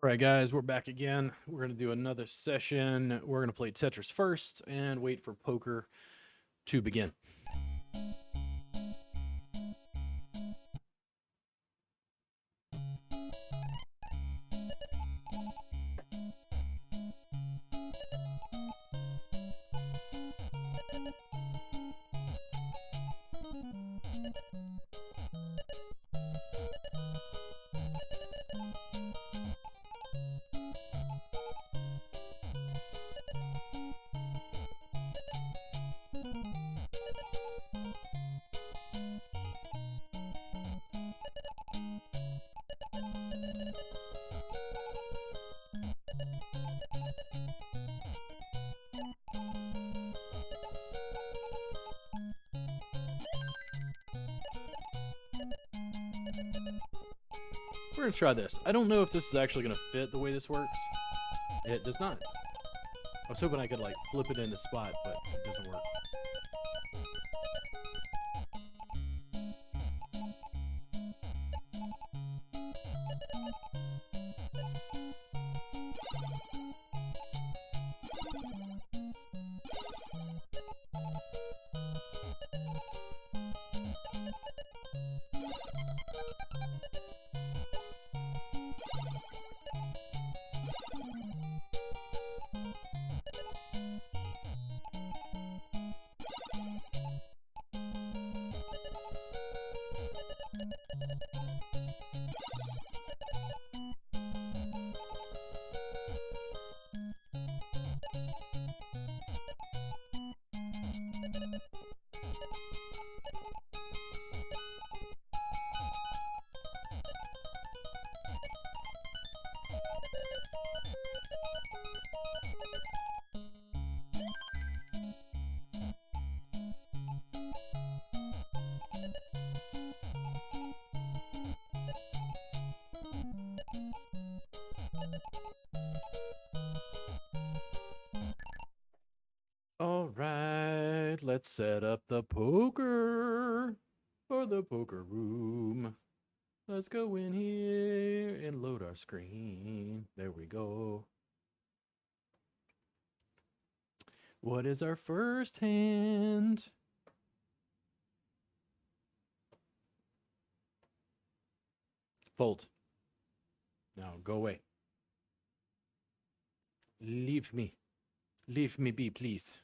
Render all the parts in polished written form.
All right, guys, we're back again. We're going to do another session. We're going to play Tetris first and wait for poker to begin. We're going to try this. I don't know if this is actually going to fit the way this works. It does not. I was hoping I could like flip it into spot, but it doesn't work. All right, let's set up the poker for the poker room. Let's go in here and load our screen. There we go. What is our first hand? Fold. Now go away. Leave me. Leave me be, please.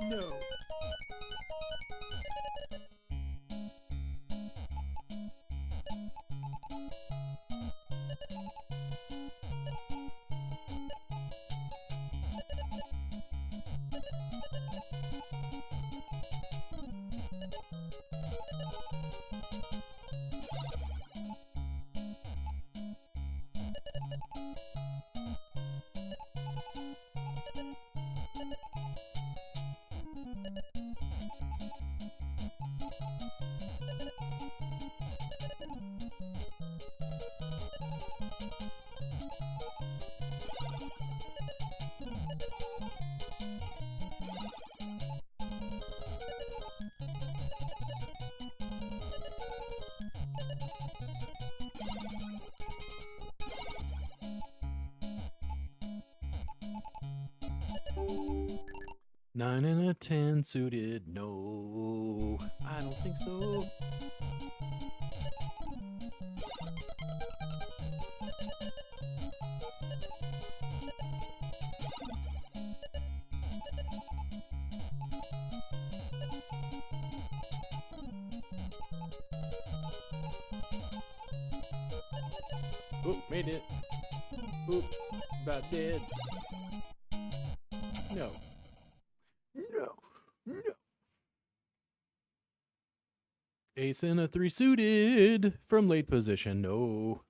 No. 9 and a 10 suited. No, I don't think so. Oh, made it. Oop, about dead. No. No. No. Ace and a 3 suited from late position. No.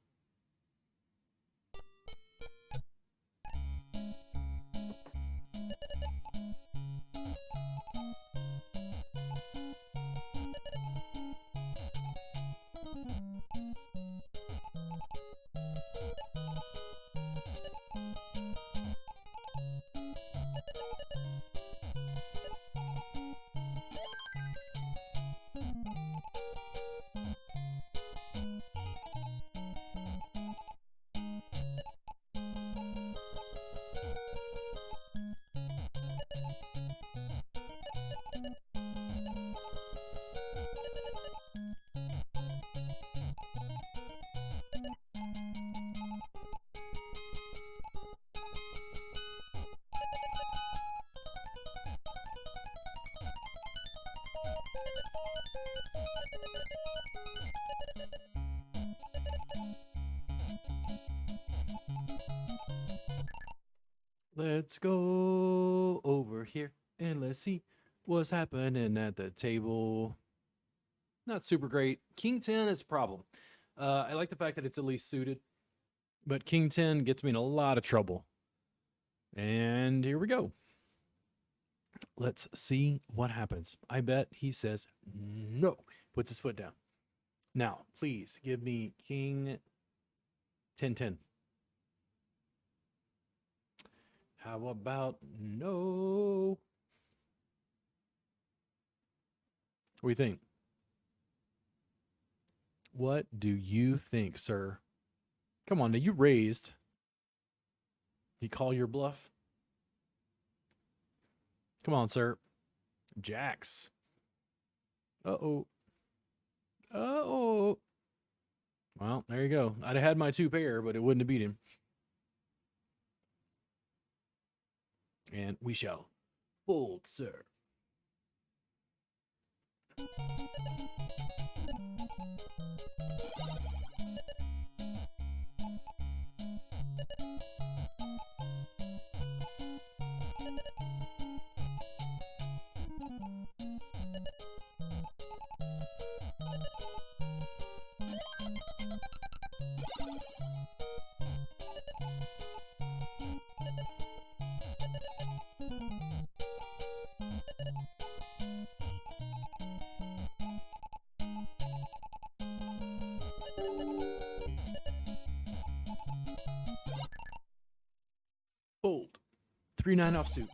Let's go over here and let's see what's happening at the table. Not super great. King 10 is a problem. I like the fact that it's at least suited, but King 10 gets me in a lot of trouble. And here we go. Let's see what happens. I bet he says no. Puts his foot down. Now, please give me King 10-10. How about no? What do you think? What do you think, sir? Come on, now you raised. You call your bluff? Come on, sir. Jacks. Uh-oh. Uh-oh. Well, there you go. I'd have had my 2 pair, but it wouldn't have beat him. And we shall fold, sir. Fold. 3-9 offsuit.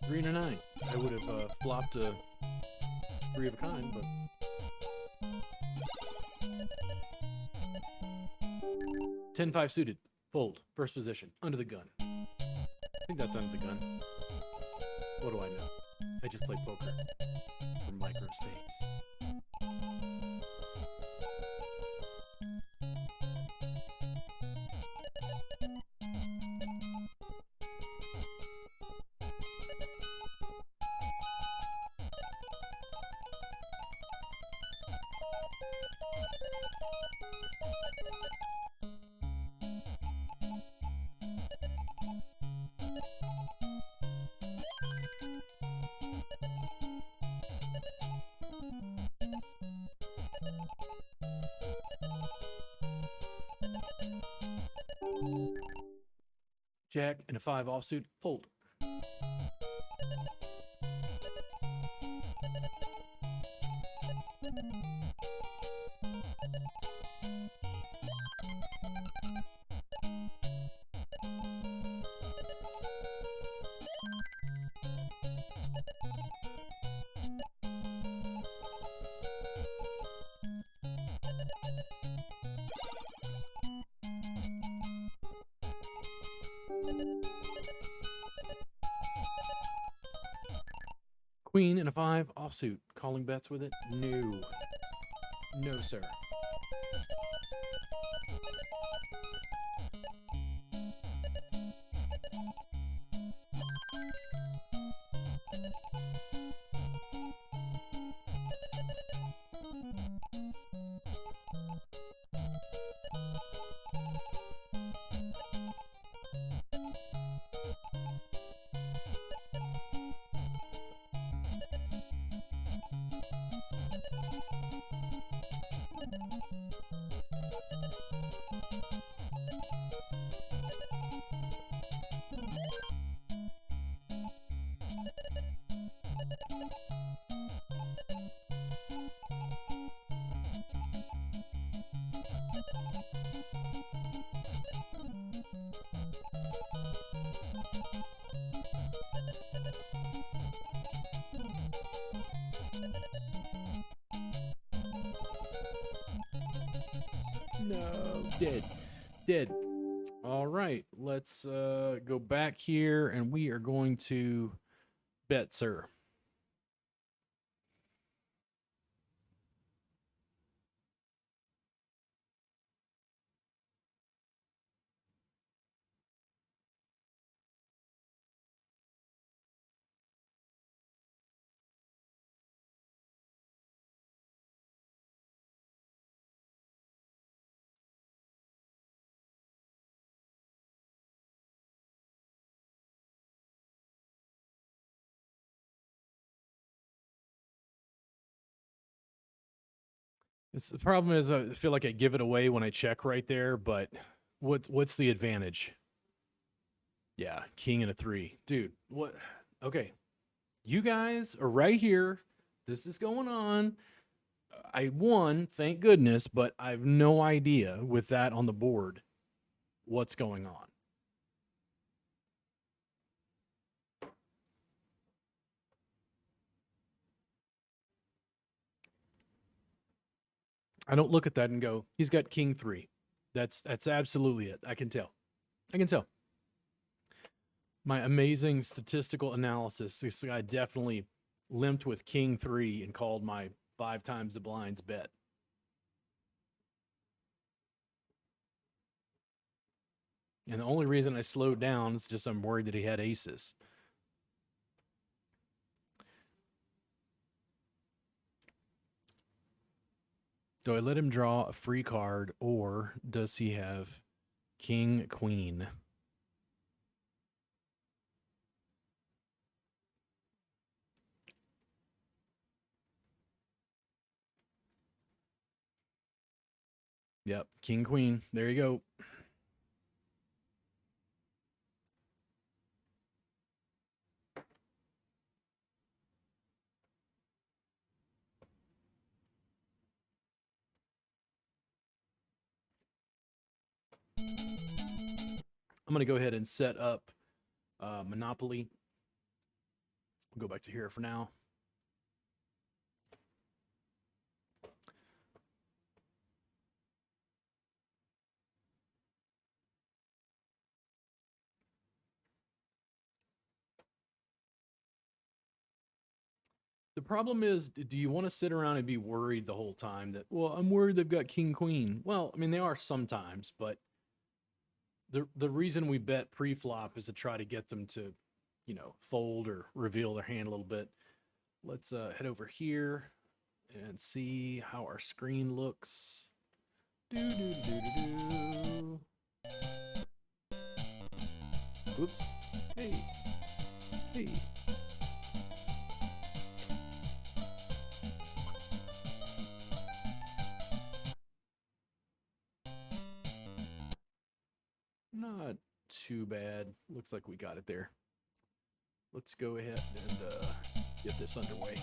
Three and a 9. I would have flopped a 3 of a kind, but 10-5 suited. Fold. First position. Under the gun. I think that's under the gun. What do I know? I just play poker for microstates. Jack and a 5 offsuit. Fold. Queen and a 5 offsuit. Calling bets with it? No. No, sir. No, dead. Dead. All right, let's go back here and we are going to bet, sir. The problem is I feel like I give it away when I check right there, but what's the advantage? Yeah, king and a 3. Dude, what? Okay. You guys are right here. This is going on. I won, thank goodness, but I have no idea with that on the board what's going on. I don't look at that and go, he's got king 3. That's absolutely it. I can tell. I can tell. My amazing statistical analysis, this guy definitely limped with king 3 and called my 5 times the blinds bet. And the only reason I slowed down is just I'm worried that he had aces. Do I let him draw a free card, or does he have king, queen? Yep, king, queen. There you go. I'm going to go ahead and set up Monopoly. We'll go back to here for now. The problem is, do you want to sit around and be worried the whole time that, well, I'm worried they've got king, queen? Well, I mean, they are sometimes, but the reason we bet pre-flop is to try to get them to, fold or reveal their hand a little bit. Let's head over here and see how our screen looks. Oops. Hey. Hey. Not too bad. Looks like we got it there. Let's go ahead and get this underway.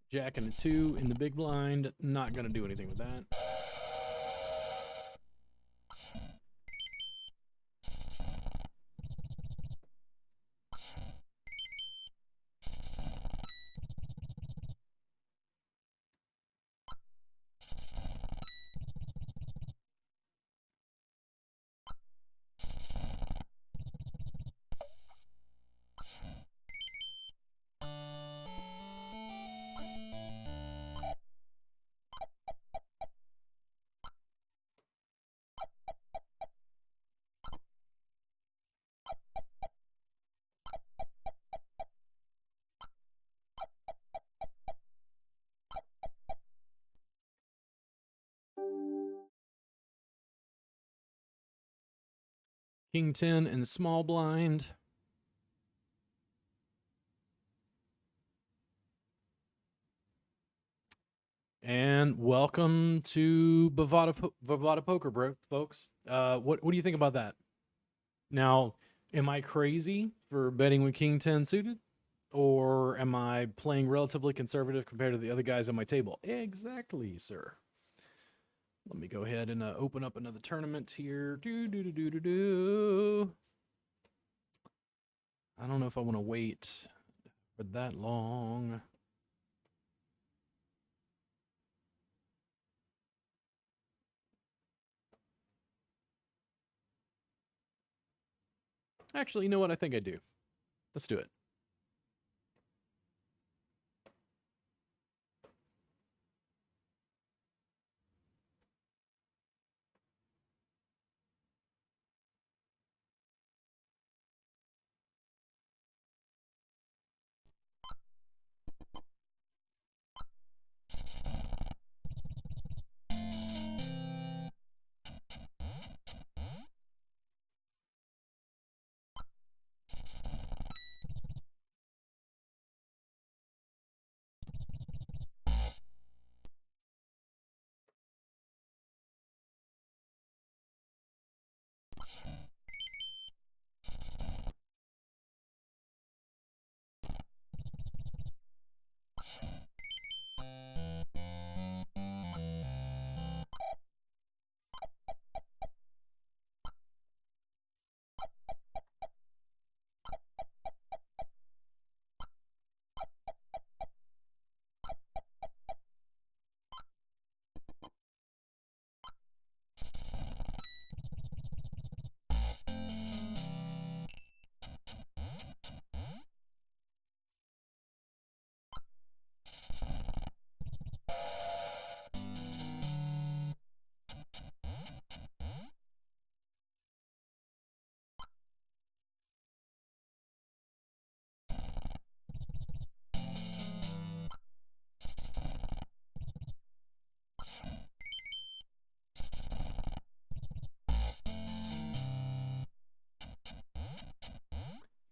Jack and a 2 in the big blind. Not going to do anything with that. King 10 in the small blind. And welcome to Bovada Poker, bro, folks. What do you think about that? Now, am I crazy for betting with King 10 suited? Or am I playing relatively conservative compared to the other guys on my table? Exactly, sir. Let me go ahead and open up another tournament here. I don't know if I want to wait for that long. Actually, you know what? I think I do. Let's do it.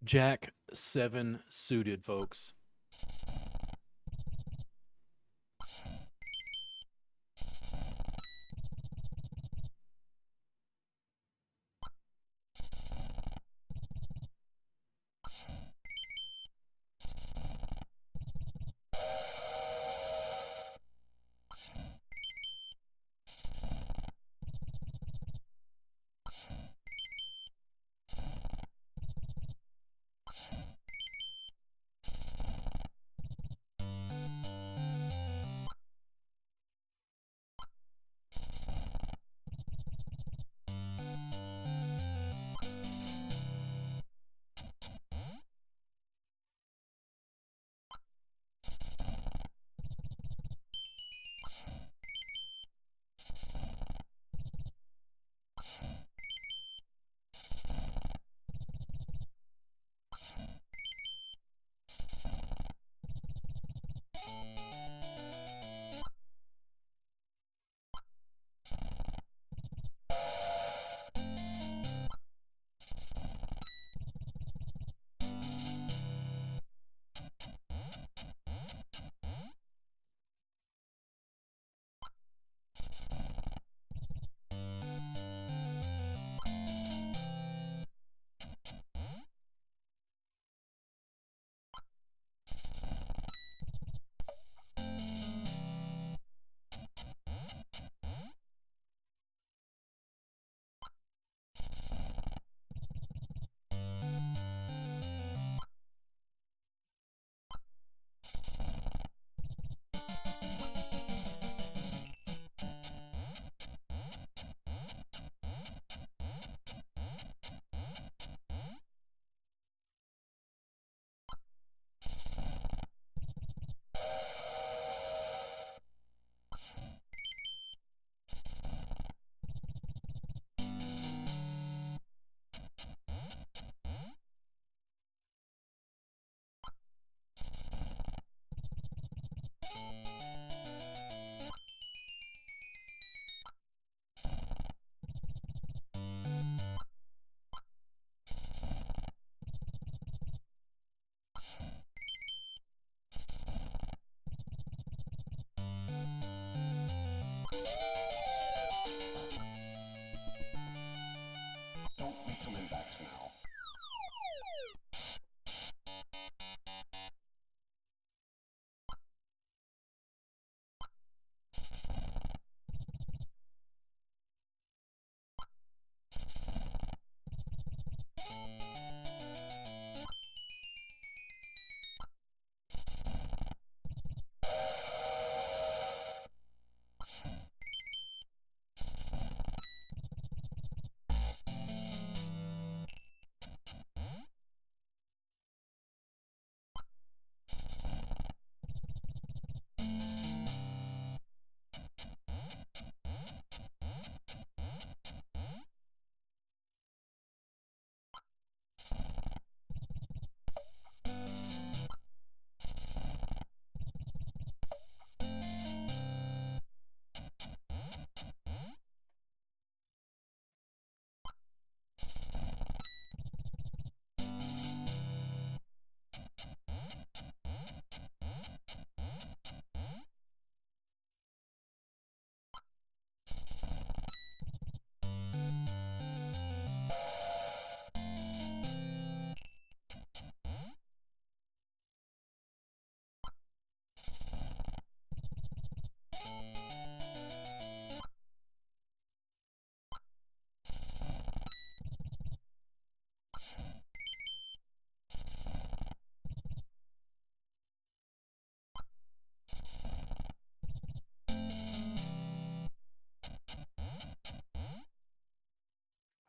Jack 7 suited, folks.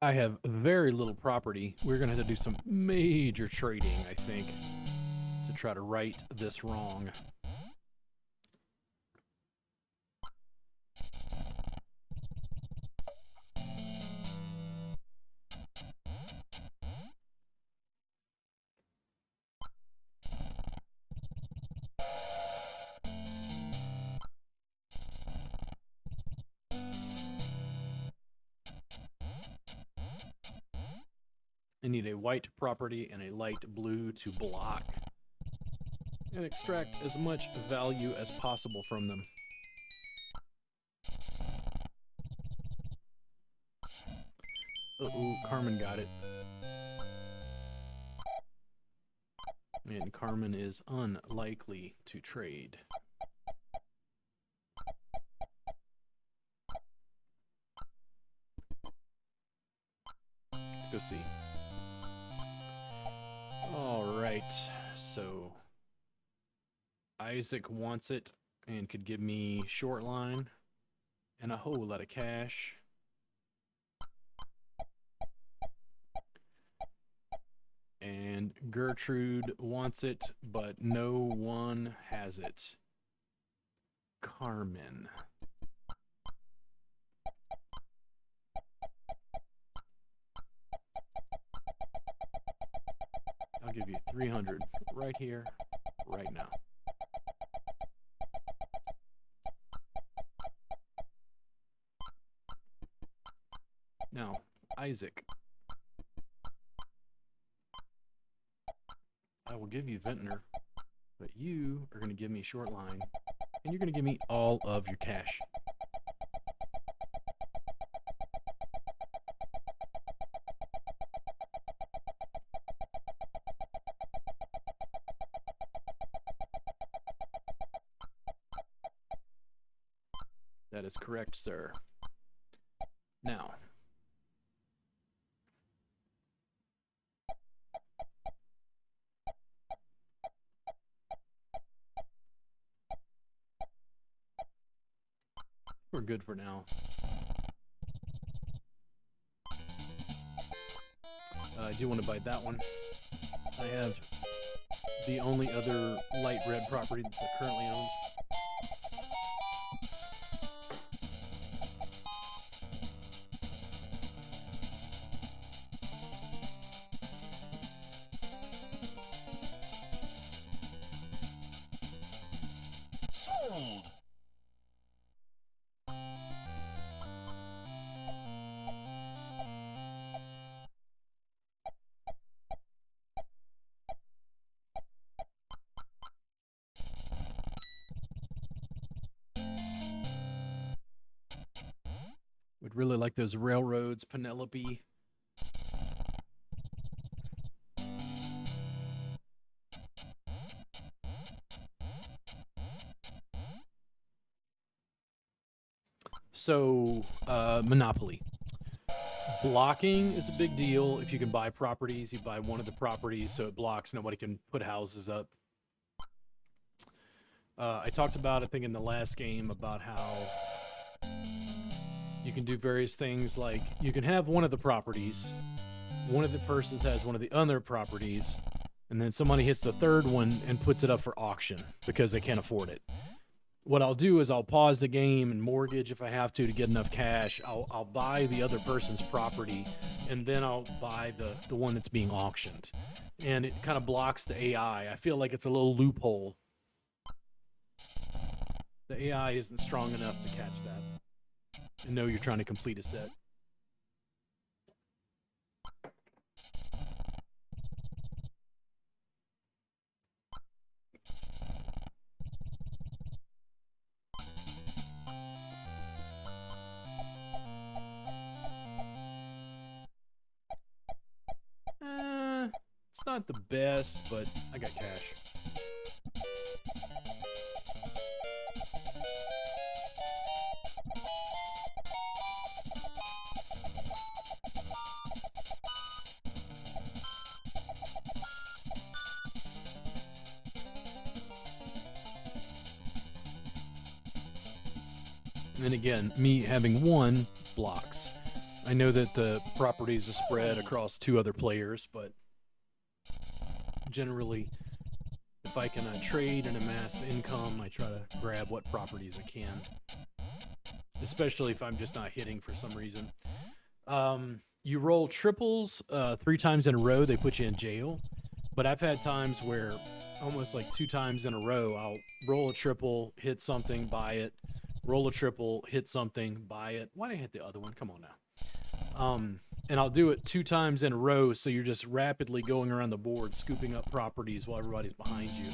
I have very little property. We're going to have to do some major trading, I think, to try to right this wrong. I need a white property and a light blue to block and extract as much value as possible from them. Uh-oh, Carmen got it. And Carmen is unlikely to trade. Let's go see. All right, so Isaac wants it and could give me short line and a whole lot of cash. And Gertrude wants it, but no one has it. Carmen. I'll give you 300 right here, right now. Now, Isaac. I will give you Ventnor, but you are going to give me short line, and you're going to give me all of your cash. That is correct, sir. Now, we're good for now. I do want to buy that one. I have the only other light red property that's currently owned. Would really like those railroads, Penelope. So, Monopoly. Blocking is a big deal. If you can buy properties, you buy one of the properties so it blocks. Nobody can put houses up. I talked about, I think in the last game, about how you can do various things, like you can have one of the properties, one of the persons has one of the other properties, and then somebody hits the third one and puts it up for auction because they can't afford it. What I'll do is I'll pause the game and mortgage if I have to get enough cash. I'll buy the other person's property, and then I'll buy the one that's being auctioned. And it kind of blocks the AI. I feel like it's a little loophole. The AI isn't strong enough to catch that and know you're trying to complete a set. It's not the best, but I got cash. And again, me having one blocks. I know that the properties are spread across 2 other players, but generally, if I can trade and amass income, I try to grab what properties I can. Especially if I'm just not hitting for some reason. You roll triples 3 times in a row, they put you in jail. But I've had times where almost like 2 times in a row, I'll roll a triple, hit something, buy it. Roll a triple, hit something, buy it. Why did I hit the other one? Come on now. And I'll do it 2 times in a row, so you're just rapidly going around the board, scooping up properties while everybody's behind you.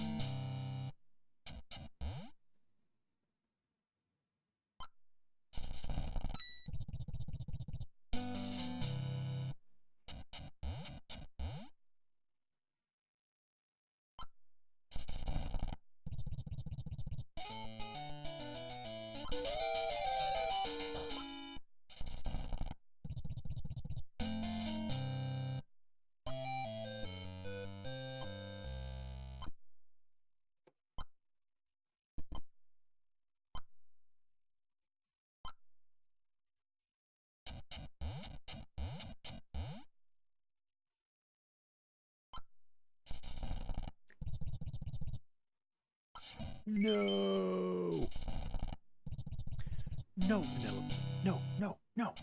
No. No, no, no, no, no.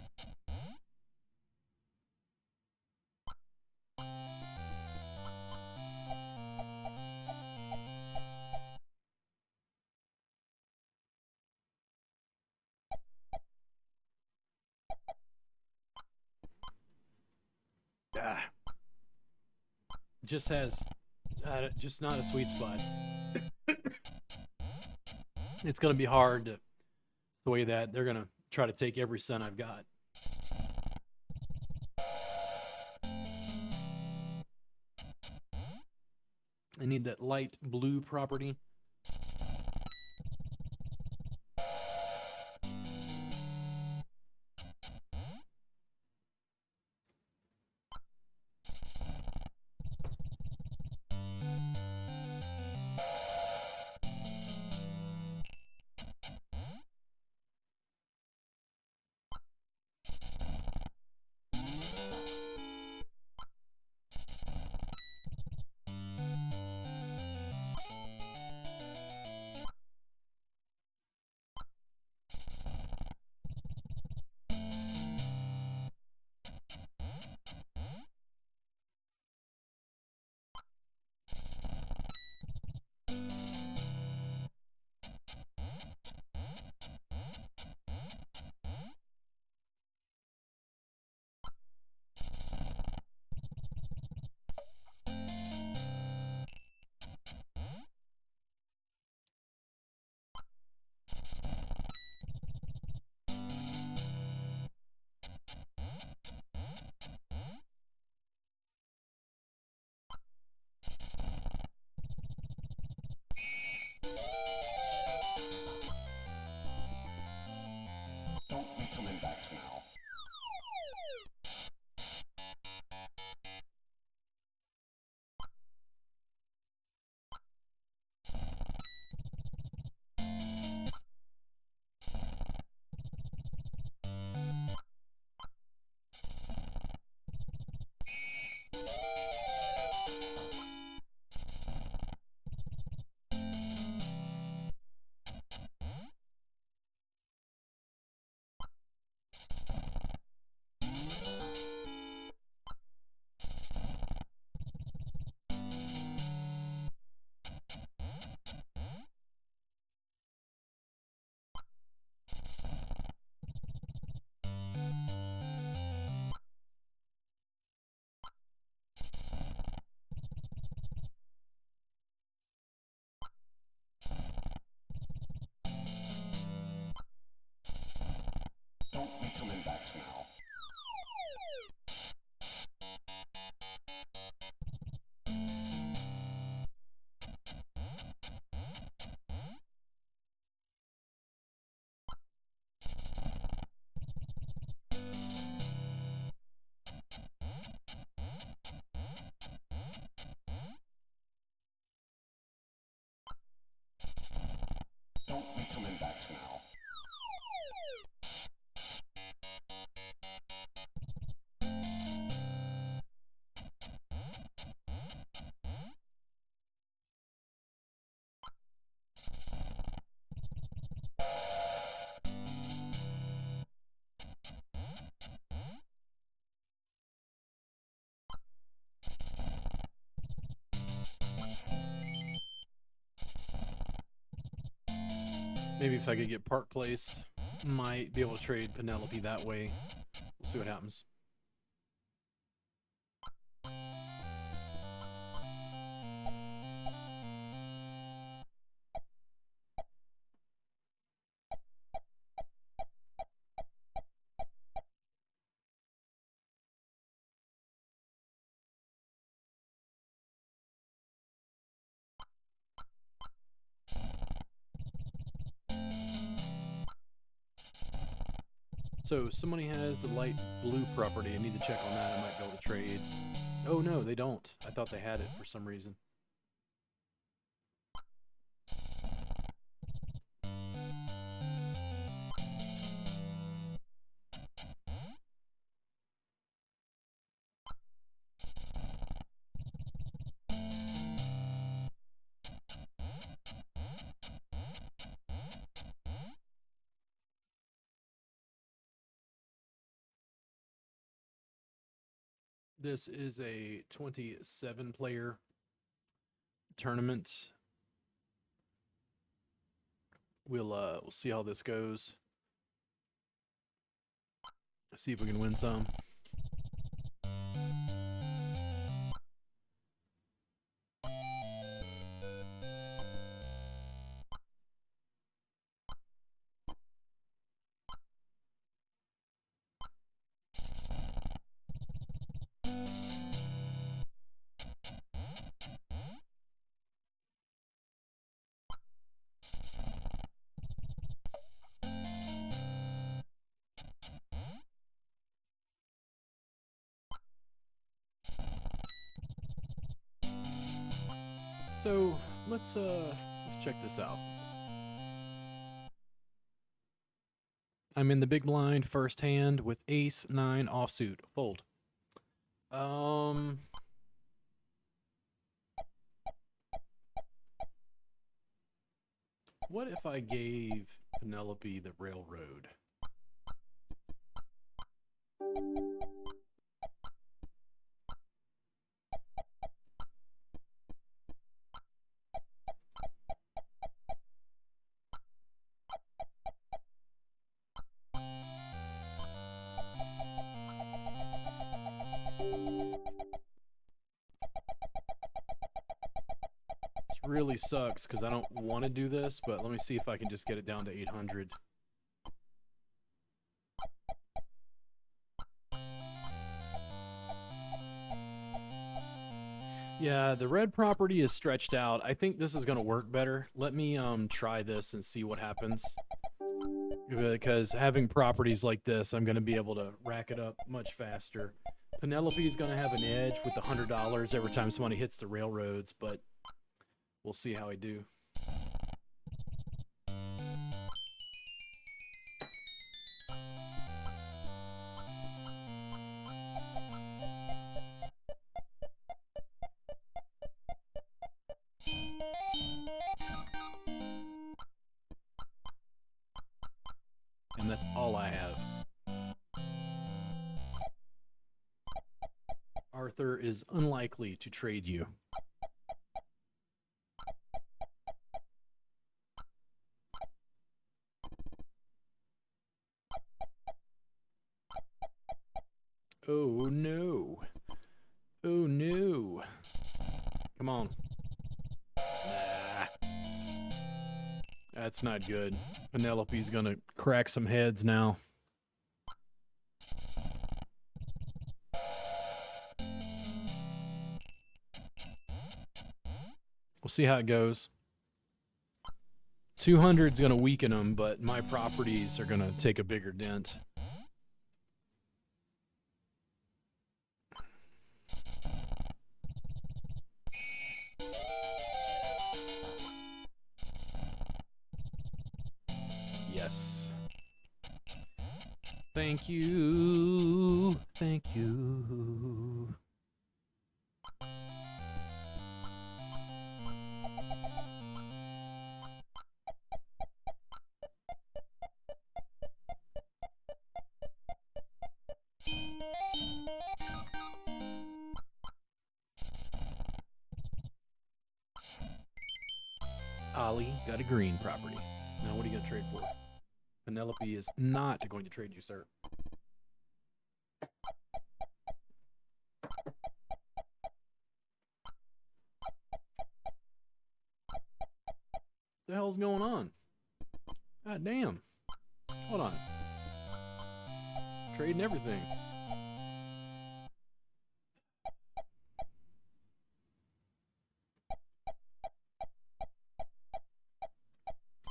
Ah. Just has, just not a sweet spot. It's going to be hard to sway that. They're going to try to take every cent I've got. I need that light blue property. Maybe if I could get Park Place, might be able to trade Penelope that way. We'll see what happens. So somebody has the light blue property. I need to check on that. I might be able to trade. Oh no, they don't. I thought they had it for some reason. This is a 27 player tournament. We'll see how this goes. See if we can win some. So let's check this out. I'm in the big blind, first hand with ace 9 offsuit. Fold. What if I gave Penelope the railroad? This really sucks because I don't want to do this, but let me see if I can just get it down to 800. Yeah, the red property is stretched out. I think this is going to work better. Let me try this and see what happens. Because having properties like this, I'm going to be able to rack it up much faster. Penelope's going to have an edge with the $100 every time somebody hits the railroads, but we'll see how I do. And that's all I have. Arthur is unlikely to trade you. Oh no. Oh no. Come on. Nah. That's not good. Penelope's gonna crack some heads now. We'll see how it goes. 200's gonna weaken them, but my properties are gonna take a bigger dent. Yes. Thank you. Thank you. Ollie got a green property. Now, what are you going to trade for? Penelope is not going to trade you, sir. What the hell's going on? God damn. Hold on. Trading everything.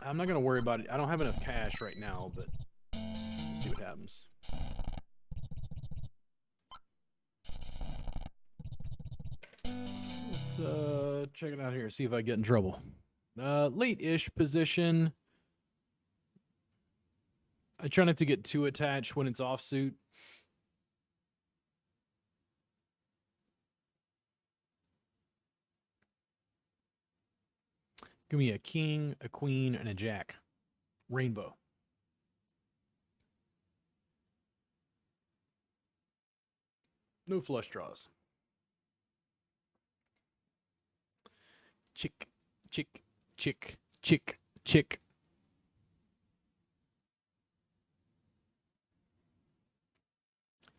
I'm not going to worry about it. I don't have enough cash right now, but we'll see what happens. Let's check it out here, see if I get in trouble. Late-ish position. I try not to get too attached when it's offsuit. Give me a king, a queen, and a jack. Rainbow. No flush draws. Chick, chick, chick, chick, chick.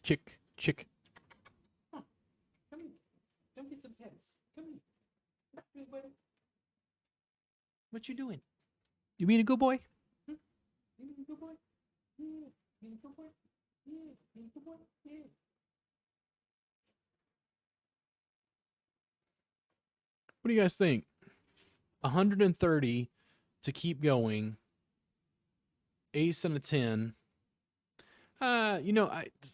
Chick, chick. Oh, come here. Come get some pets. Come here. Good buddy. What you doing? You being a good boy? Hmm? You being a good boy? Yeah. Being a good boy? Yeah. Being a good boy? Yeah. What do you guys think? 130 to keep going. Ace and a 10. You know,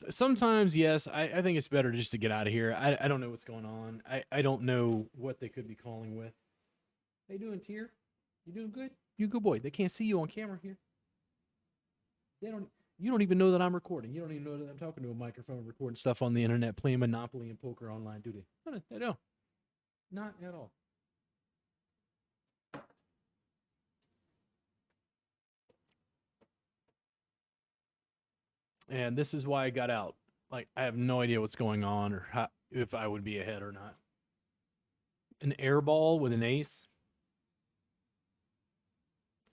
sometimes, yes, I think it's better just to get out of here. I don't know what's going on. I don't know what they could be calling with. How you doing, Tier? You doing good? You good boy. They can't see you on camera here. You don't even know that I'm recording. You don't even know that I'm talking to a microphone, recording stuff on the internet, playing Monopoly and poker online, do they? No, they don't. Not at all. And this is why I got out. Like, I have no idea what's going on or how, if I would be ahead or not. An air ball with an ace.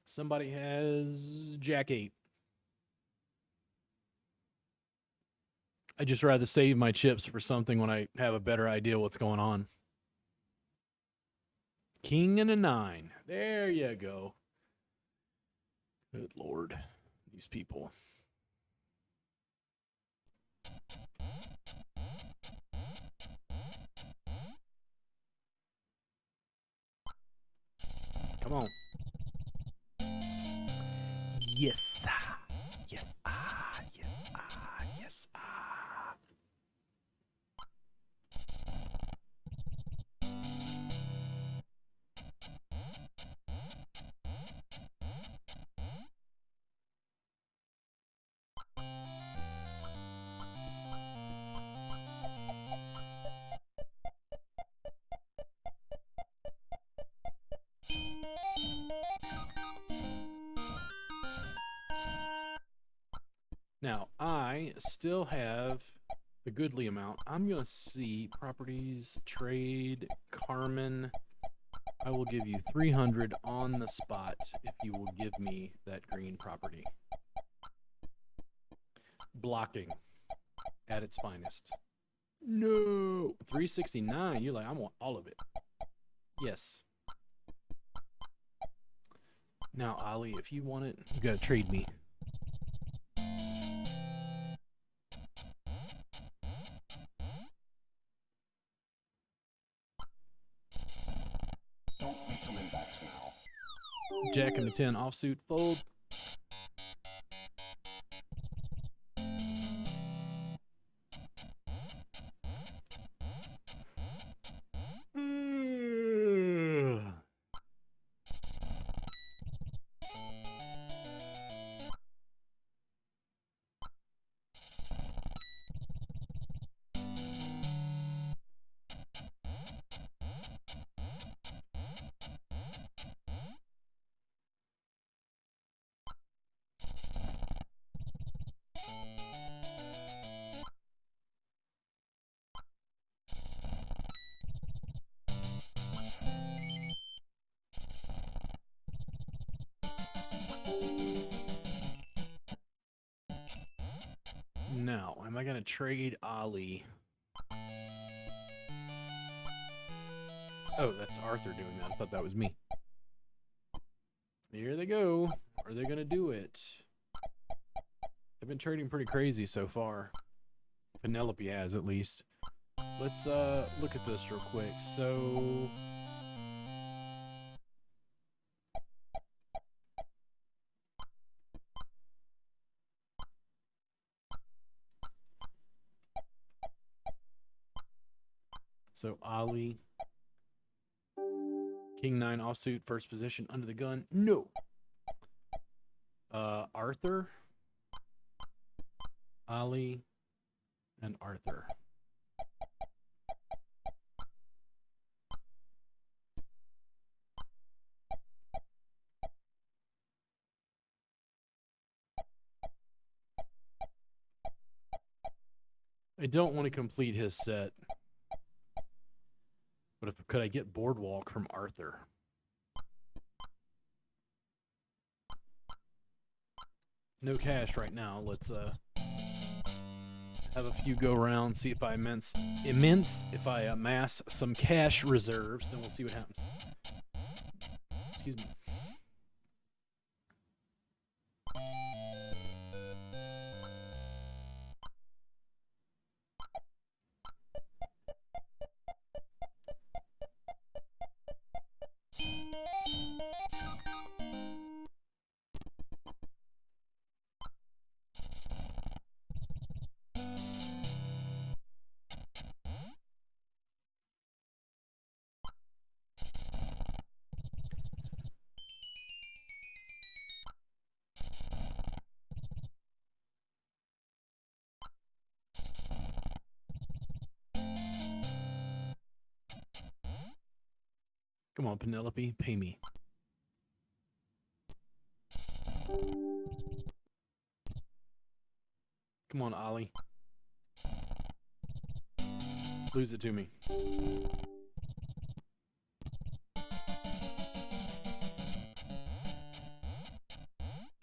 Somebody has Jack 8. I just rather save my chips for something when I have a better idea what's going on. King and a 9. There you go. Good Lord. These people. Come on. Yes. Yes. Yes. Yes. Now, I still have a goodly amount. I'm going to see properties, trade, Carmen. I will give you 300 on the spot if you will give me that green property. Blocking at its finest. No. 369. You're like, I want all of it. Yes. Now, Ali, if you want it, you got to trade me. Jack and the 10 offsuit fold. Now, am I going to trade Ollie? Oh, that's Arthur doing that. I thought that was me. Here they go. Are they going to do it? They've been trading pretty crazy so far. Penelope has, at least. Let's look at this real quick. So Ollie, King 9 offsuit, first position, under the gun. No. Arthur, Ollie, and Arthur. I don't want to complete his set. But could I get Boardwalk from Arthur? No cash right now. Let's have a few go rounds, see if I amass some cash reserves, then we'll see what happens. Excuse me. Come on, Penelope, pay me. Come on, Ollie. Lose it to me.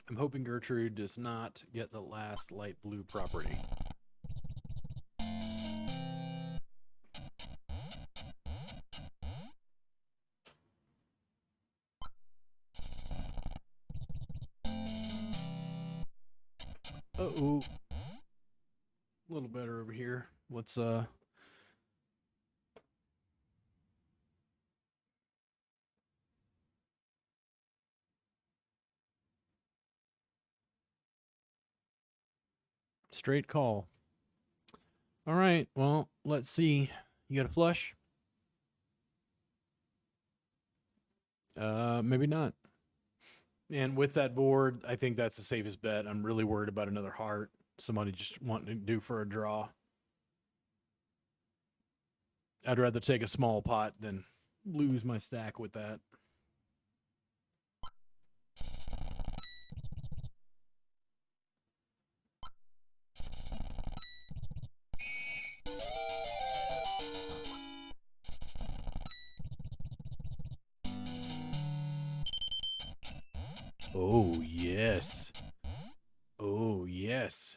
I'm hoping Gertrude does not get the last light blue property. Uh-oh. A little better over here. What's straight call. All right, well, let's see. You got a flush? Maybe not. And with that board, I think that's the safest bet. I'm really worried about another heart. Somebody just wanting to do for a draw. I'd rather take a small pot than lose my stack with that. Oh, yes. Oh, yes.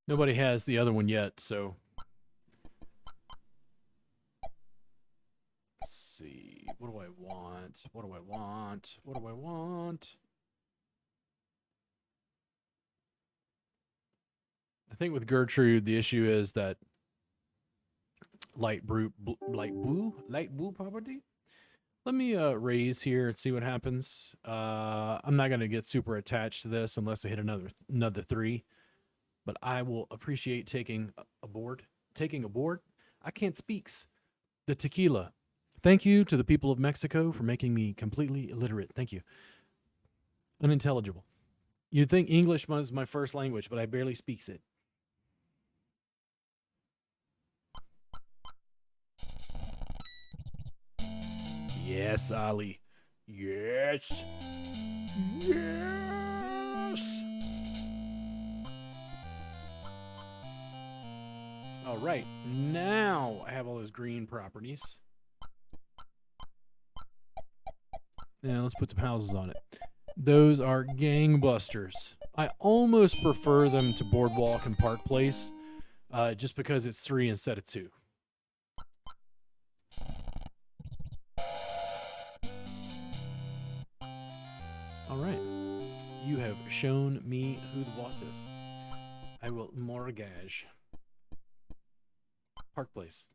Nobody has the other one yet, so. Let's see. What do I want? What do I want? What do I want? I think with Gertrude, the issue is that light blue property. Let me raise here and see what happens. I'm not going to get super attached to this unless I hit another 3. But I will appreciate taking a board. I can't speaks. The tequila. Thank you to the people of Mexico for making me completely illiterate. Thank you. Unintelligible. You'd think English was my first language, but I barely speaks it. Yes, Ali. Yes. Yes. All right. Now I have all those green properties. Now let's put some houses on it. Those are gangbusters. I almost prefer them to Boardwalk and Park Place, just because it's 3 instead of 2. All right. You have shown me who the boss is. I will mortgage. Park Place.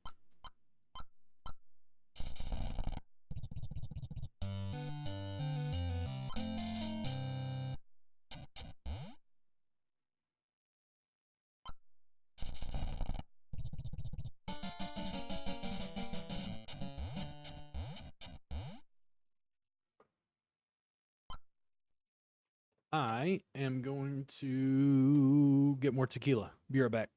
I am going to get more tequila. Be right back.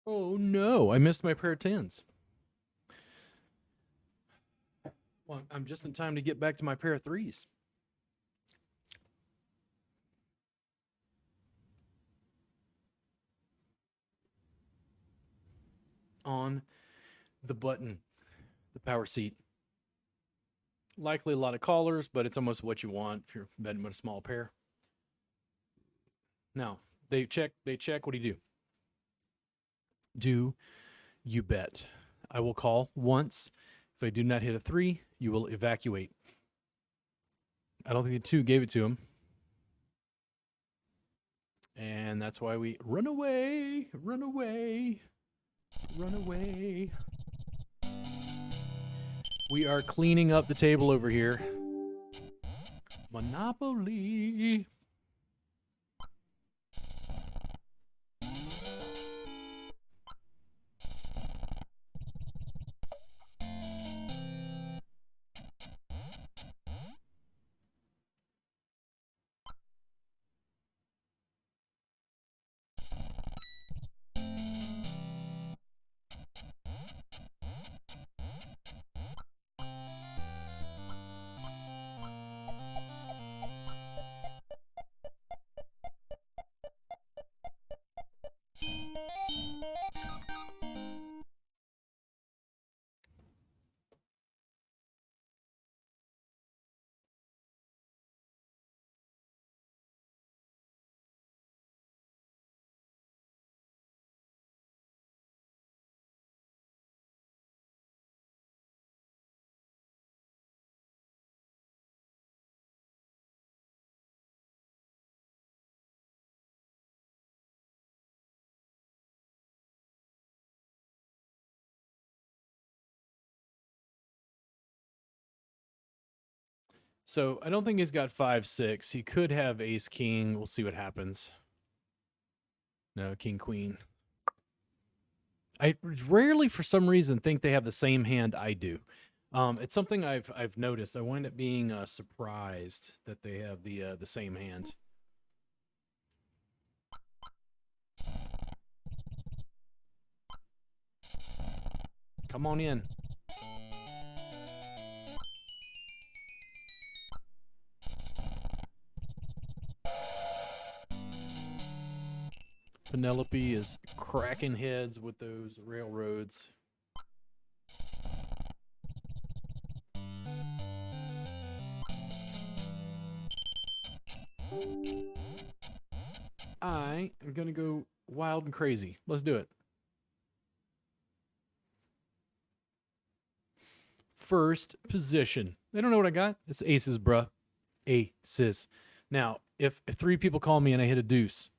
Oh no, I missed my pair of 10s. Well, I'm just in time to get back to my pair of 3s. On the button, the power seat. Likely a lot of callers, but it's almost what you want if you're betting with a small pair. Now, they check. What do you do? Do you bet? I will call once. If I do not hit a 3, you will evacuate. I don't think the 2 gave it to him. And that's why we run away, run away, run away. We are cleaning up the table over here. Monopoly. So I don't think he's got 5-6. He could have ace king. We'll see what happens. No, king queen. I rarely, for some reason, think they have the same hand I do. It's something I've noticed. I wind up being surprised that they have the same hand. Come on in. Penelope is cracking heads with those railroads. I am going to go wild and crazy. Let's do it. First position. They don't know what I got. It's aces, bruh. Aces. Now, if 3 people call me and I hit a deuce,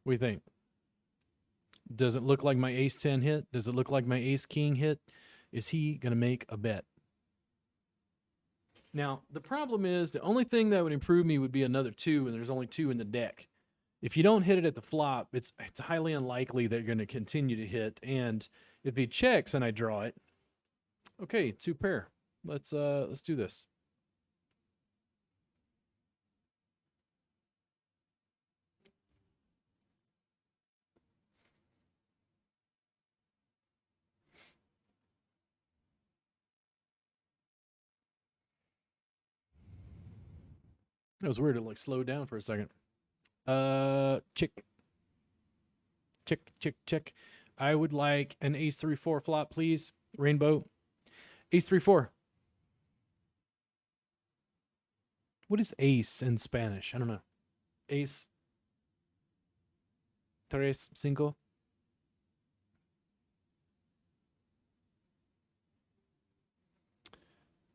what do you think? Does it look like my ace 10 hit? Does it look like my ace king hit? Is he going to make a bet? Now, the problem is the only thing that would improve me would be another 2, and there's only 2 in the deck. If you don't hit it at the flop, it's highly unlikely that you're going to continue to hit. And if he checks and I draw it, okay, 2 pair. Let's do this. That was weird. It like slowed down for a second. Check. Check, check, check. I would like an ace 3-4 flop, please. Rainbow. Ace 3-4. What is ace in Spanish? I don't know. Ace. Tres, cinco.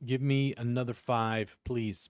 Give me another 5, please.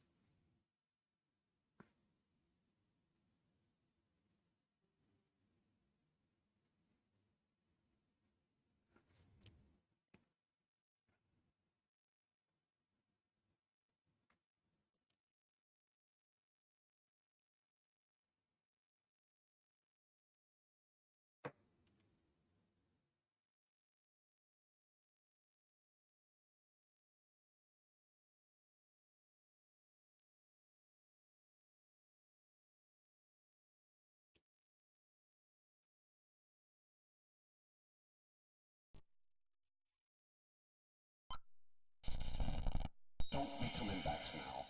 Don't be coming back now.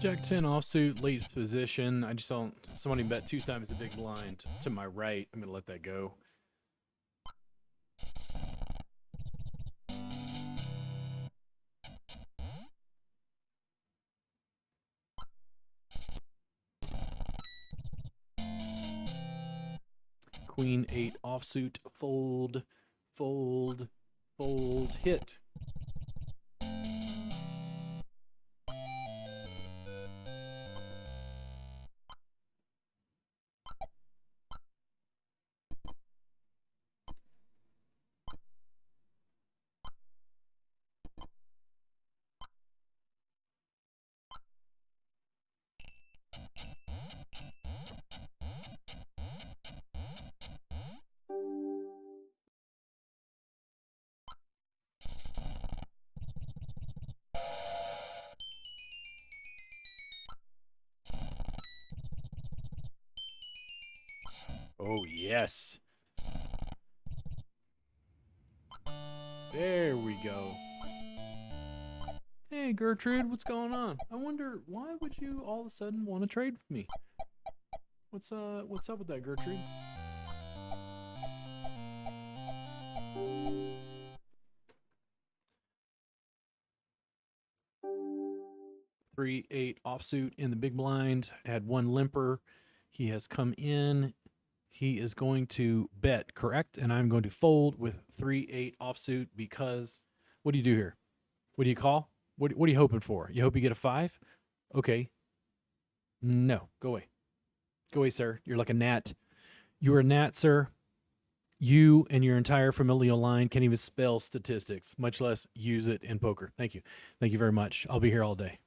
Jack 10 offsuit, late position. I just don't. Somebody bet 2 times the big blind to my right. I'm going to let that go. Queen 8 offsuit, fold, fold, fold, hit. Oh, yes. There we go. Hey, Gertrude, what's going on? I wonder, why would you all of a sudden want to trade with me? What's up with that, Gertrude? 3-8 offsuit in the big blind. Had one limper. He has come in. He is going to bet, correct? And I'm going to fold with 3-8 offsuit because what do you do here? What do you call? What are you hoping for? You hope you get a 5? Okay. No, go away. Go away, sir. You're like a gnat. You're a gnat, sir. You and your entire familial line can't even spell statistics, much less use it in poker. Thank you. Thank you very much. I'll be here all day.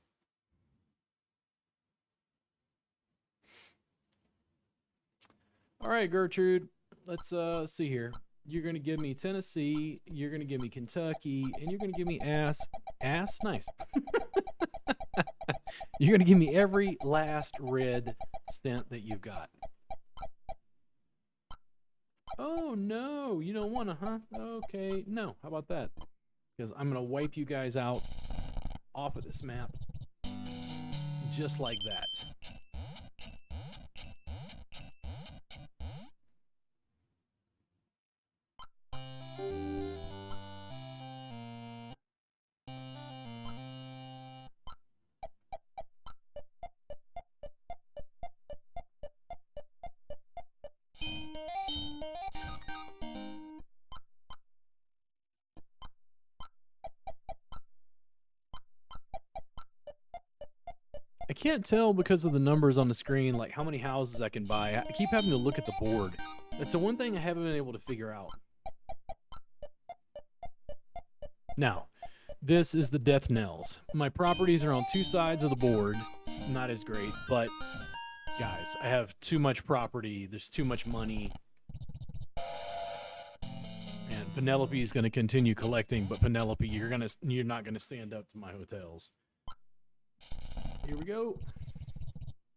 All right, Gertrude. Let's see here. You're going to give me Tennessee, you're going to give me Kentucky, and you're going to give me ass. Nice. You're going to give me every last red cent that you've got. Oh, no, you don't want to, huh? Okay, no. How about that? Because I'm going to wipe you guys out off of this map just like that. I can't tell because of the numbers on the screen, like how many houses I can buy. I keep having to look at the board. That's the one thing I haven't been able to figure out. Now, this is the death knells. My properties are on two sides of the board. Not as great, but guys, I have too much property. There's too much money. And Penelope is going to continue collecting, but Penelope, you're not going to stand up to my hotels. Here we go.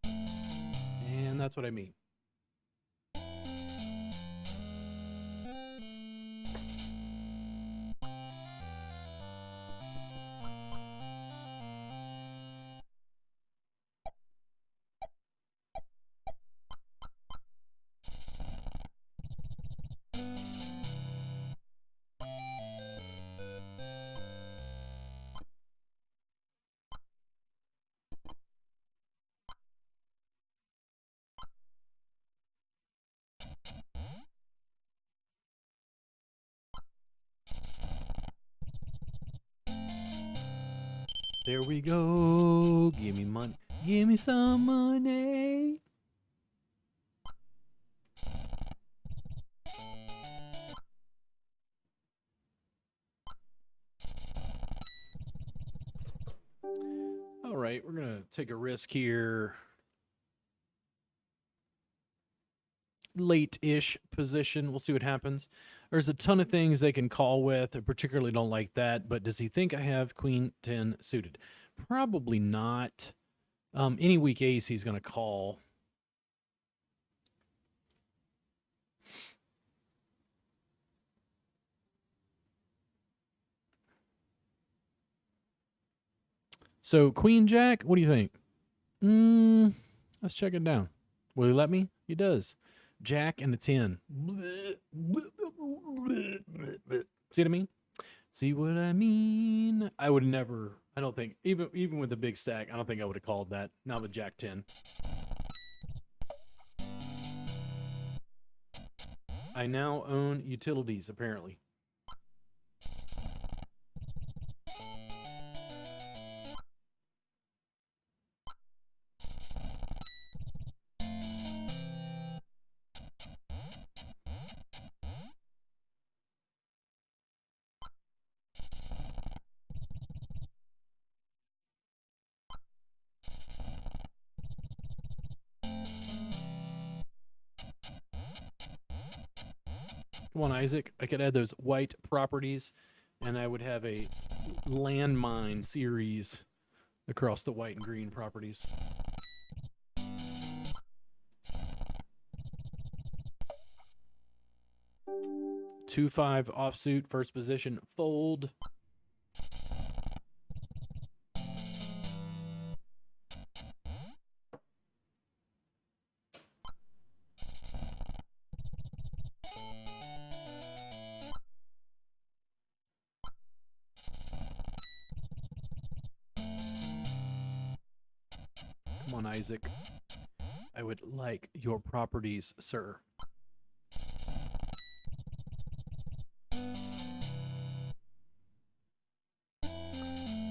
And that's what I mean. There we go. Give me money. Give me some money. All right, we're going to take a risk here. Late-ish position. We'll see what happens. There's a ton of things they can call with. I particularly don't like that, but does he think I have Queen 10 suited? Probably not. Any weak ace he's going to call. So Queen Jack, what do you think? Let's check it down. Will he let me? He does. Jack and a 10. See what I mean? See what I mean? I would never, I don't think, even with a big stack, I don't think I would have called that. Not with Jack 10. I now own utilities, apparently. Come on, Isaac. I could add those white properties, and I would have a landmine series across the white and green properties. 2-5 offsuit, first position, fold. Come on, Isaac. I would like your properties, sir.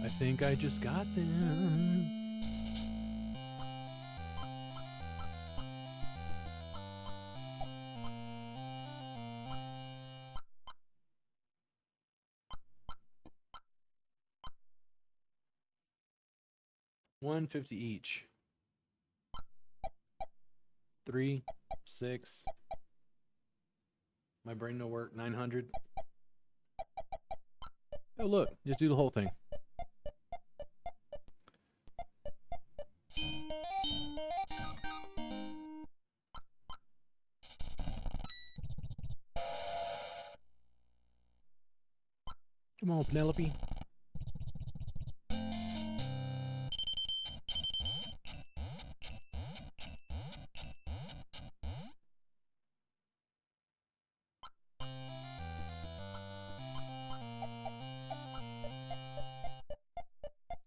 I think I just got them. $150 each. 3, 6. My brain no work. 900. Oh, look. Just do the whole thing. Come on, Penelope.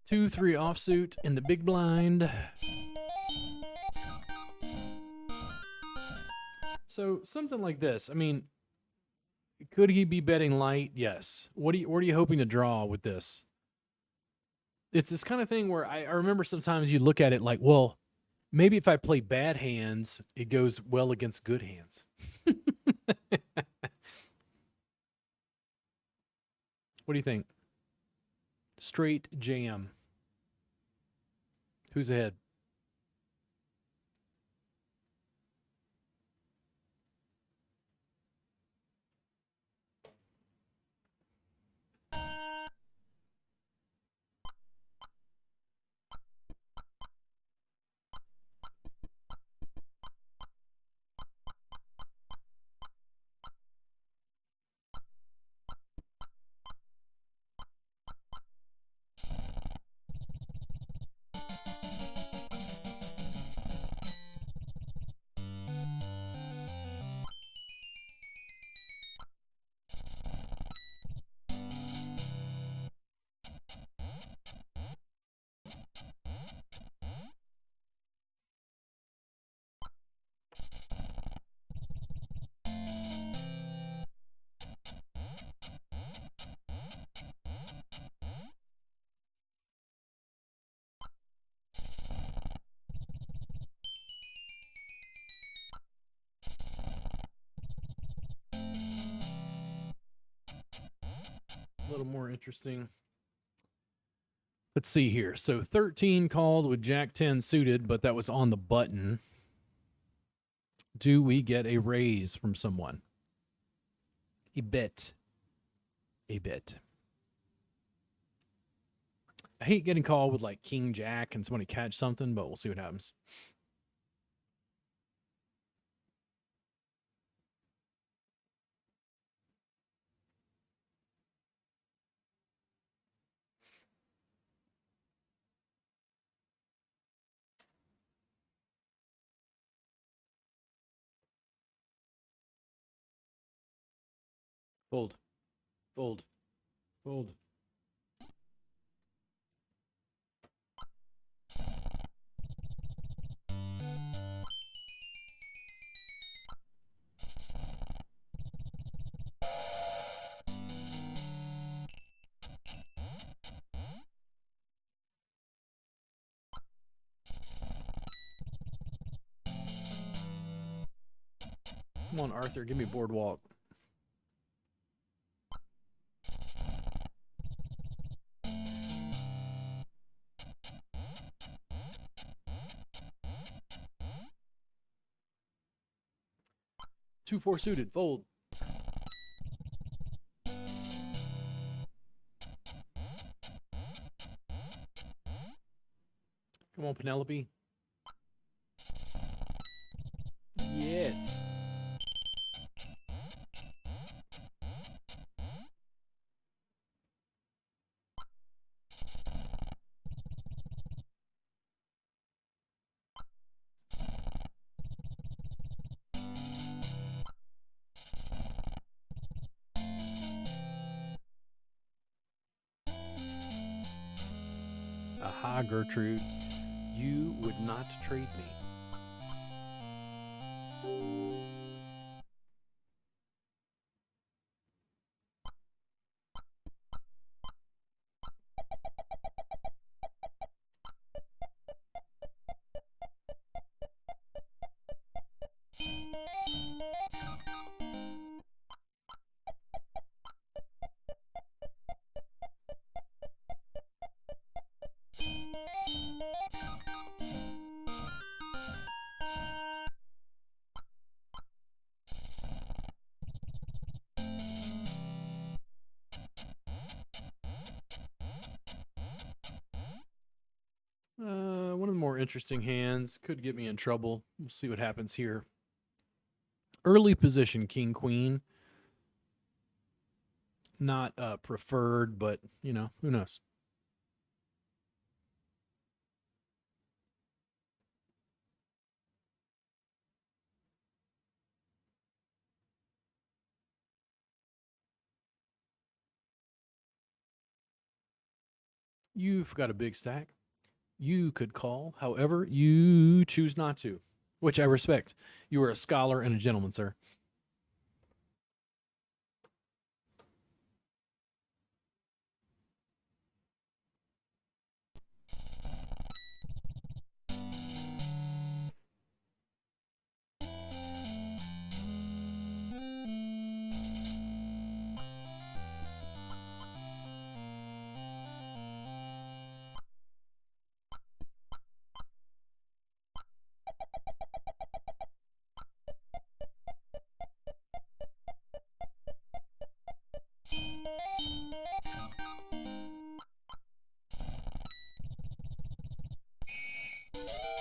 Two, 3 offsuit in the big blind. So something like this. I mean, could he be betting light? Yes. What are you hoping to draw with this? It's this kind of thing where I remember sometimes you look at it like, well, maybe if I play bad hands, it goes well against good hands. What do you think? Straight jam. Who's ahead? A little more interesting. Let's see here. So 13 called with Jack 10 suited, but that was on the button. Do we get a raise from someone? A bit. A bit. I hate getting called with like King Jack and somebody catch something, but we'll see what happens. Fold. Fold. Fold. Come on, Arthur. Give me boardwalk. Two, 4 suited. Fold. Come on, Penelope. Yes. Aha, Gertrude. You would not trade me. One of the more interesting hands could get me in trouble. We'll see what happens here. Early position, king, queen. Not preferred, but, you know, who knows? You've got a big stack. You could call, however, you choose not to, which I respect. You are a scholar and a gentleman, sir.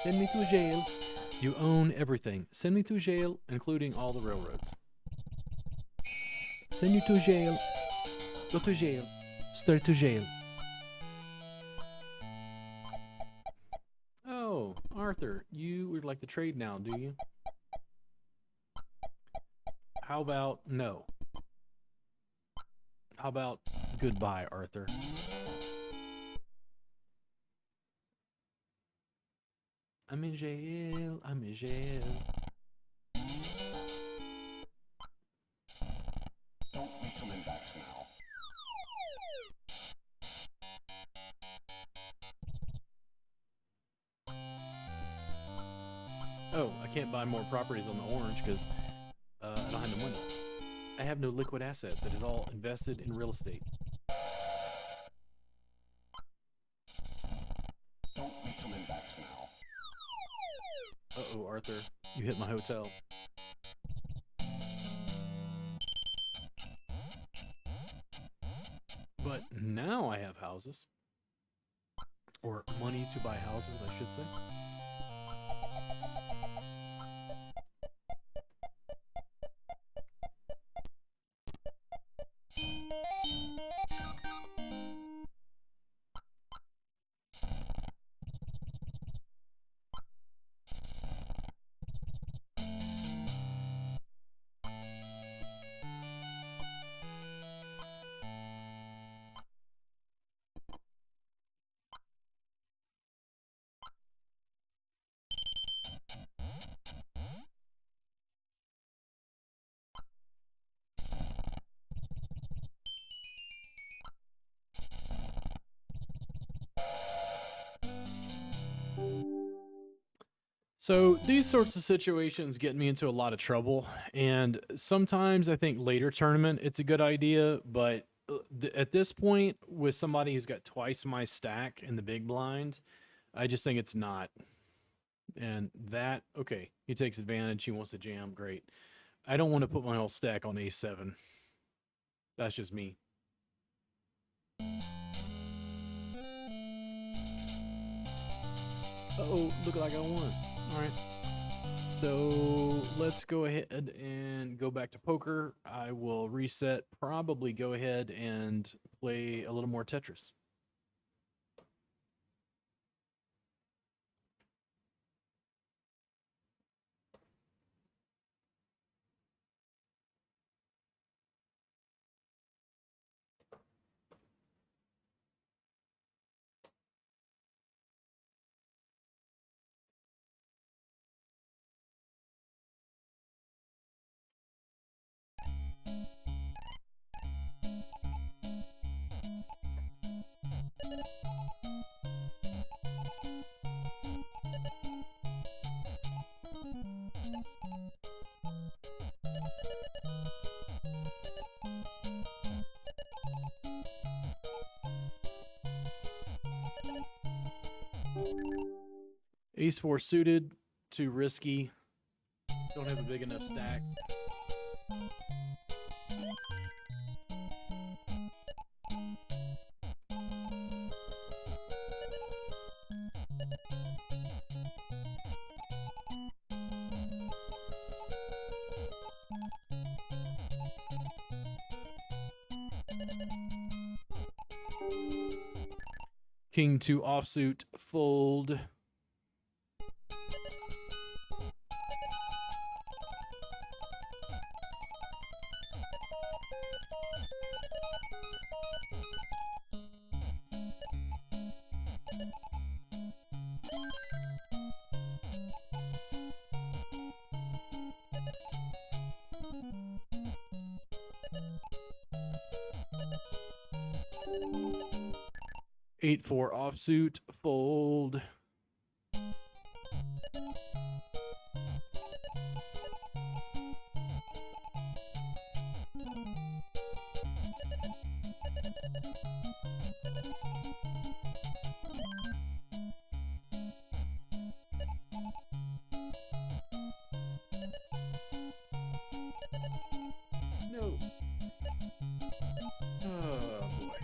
Send me to jail. You own everything. Send me to jail, including all the railroads. Send you to jail. Go to jail. Straight to jail. Oh, Arthur, you would like to trade now, do you? How about no? How about goodbye, Arthur? I'm in jail. I'm in jail. Don't be coming back now. Oh, I can't buy more properties on the orange because I don't have no money. I have no liquid assets. It is all invested in real estate. Don't be coming back now. Uh-oh, Arthur. You hit my hotel. But now I have houses. Or money to buy houses, I should say. So these sorts of situations get me into a lot of trouble, and sometimes I think later tournament it's a good idea, but at this point with somebody who's got twice my stack in the big blind, I just think it's not. And that, okay, he takes advantage, he wants to jam, great. I don't want to put my whole stack on A7. That's just me. Uh-oh, look like I won. All right. So let's go ahead and go back to poker. I will reset, probably go ahead and play a little more Tetris. Ace 4 suited, too risky. Don't have a big enough stack. King 2 offsuit, fold. Eight 4 offsuit, fold. No. Oh boy.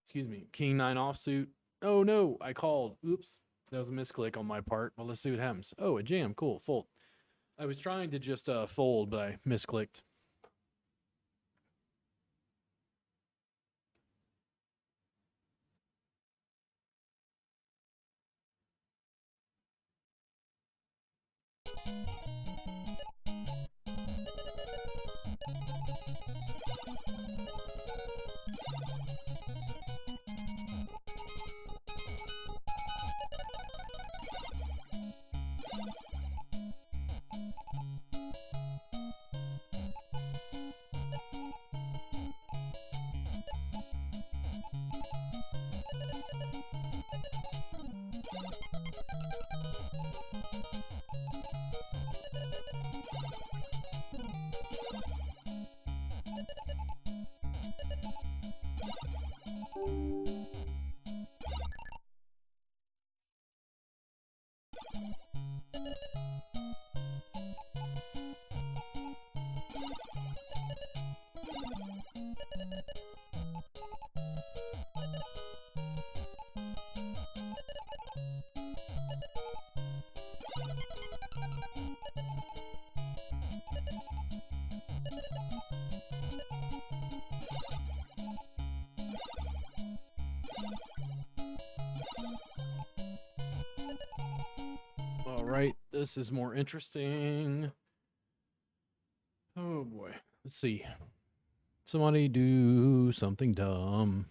Excuse me. King 9 offsuit. Oh no, I called. Oops. That was a misclick on my part. Well, let's see what happens. Oh, a jam. Cool. Fold. I was trying to just fold, but I misclicked. All right, this is more interesting. Oh boy. Let's see. Somebody do something dumb.